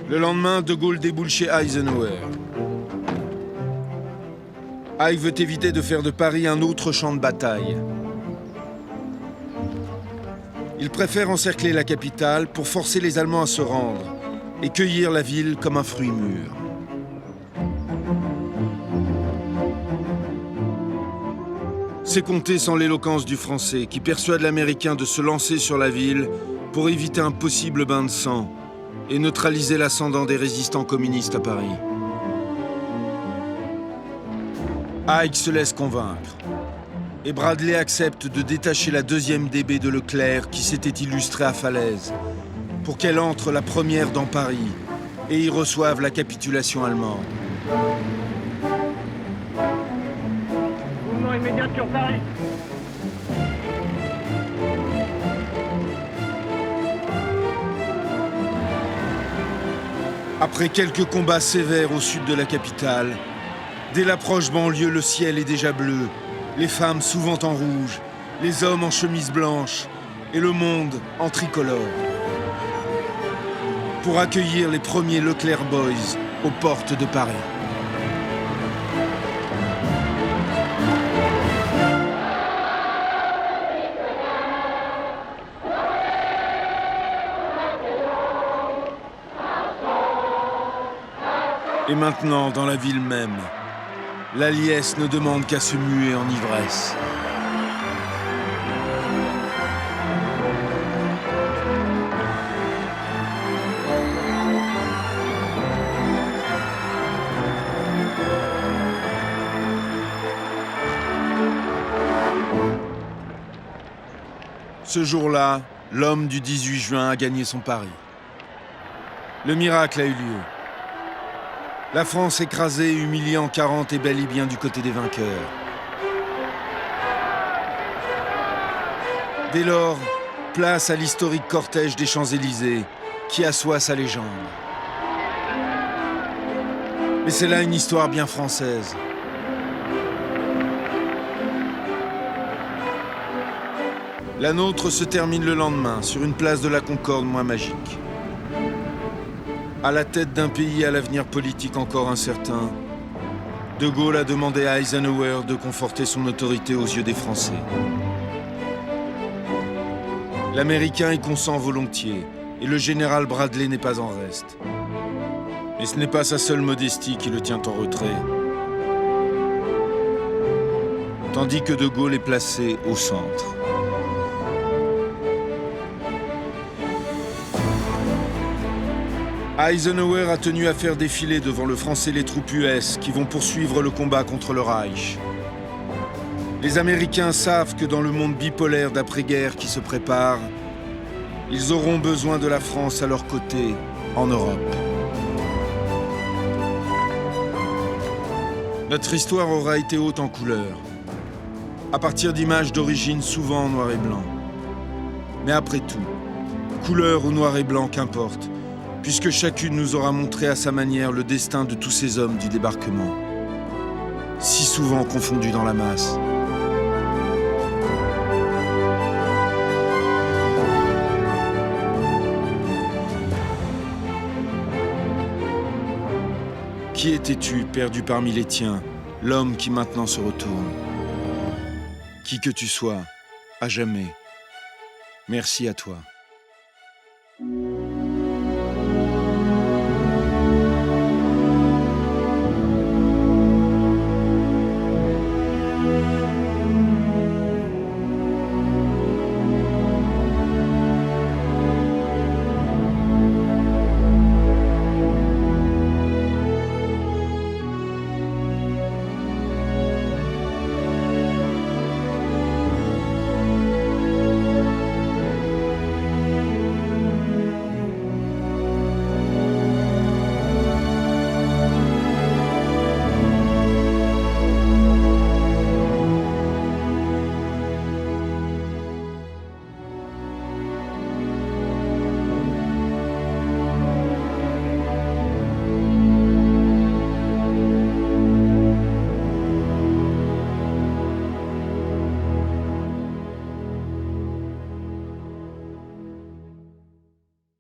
A: Le lendemain, De Gaulle déboule chez Eisenhower. Eich veut éviter de faire de Paris un autre champ de bataille. Ils préfèrent encercler la capitale pour forcer les Allemands à se rendre et cueillir la ville comme un fruit mûr. C'est compter sans l'éloquence du Français qui persuade l'Américain de se lancer sur la ville pour éviter un possible bain de sang et neutraliser l'ascendant des résistants communistes à Paris. Haig se laisse convaincre et Bradley accepte de détacher la 2e DB de Leclerc qui s'était illustrée à Falaise pour qu'elle entre la première dans Paris et y reçoive la capitulation allemande.
E: Mouvement immédiat sur Paris.
A: Après quelques combats sévères au sud de la capitale, dès l'approche banlieue, le ciel est déjà bleu, les femmes souvent en rouge, les hommes en chemise blanche et le monde en tricolore. Pour accueillir les premiers Leclerc Boys aux portes de Paris. Et maintenant, dans la ville même, la liesse ne demande qu'à se muer en ivresse. Ce jour-là, l'homme du 18 juin a gagné son pari. Le miracle a eu lieu. La France écrasée, humiliant 40 est bel et bien du côté des vainqueurs. Dès lors, place à l'historique cortège des Champs-Élysées qui assoit sa légende. Mais c'est là une histoire bien française. La nôtre se termine le lendemain sur une place de la Concorde moins magique. À la tête d'un pays à l'avenir politique encore incertain, De Gaulle a demandé à Eisenhower de conforter son autorité aux yeux des Français. L'Américain y consent volontiers, et le général Bradley n'est pas en reste. Mais ce n'est pas sa seule modestie qui le tient en retrait, tandis que De Gaulle est placé au centre. Eisenhower a tenu à faire défiler devant le Français les troupes US qui vont poursuivre le combat contre le Reich. Les Américains savent que dans le monde bipolaire d'après-guerre qui se prépare, ils auront besoin de la France à leur côté en Europe. Notre histoire aura été haute en couleurs, à partir d'images d'origine souvent en noir et blanc. Mais après tout, couleur ou noir et blanc, qu'importe, puisque chacune nous aura montré à sa manière le destin de tous ces hommes du débarquement, si souvent confondus dans la masse. Qui étais-tu, perdu parmi les tiens, l'homme qui maintenant se retourne? Qui que tu sois, à jamais, merci à toi.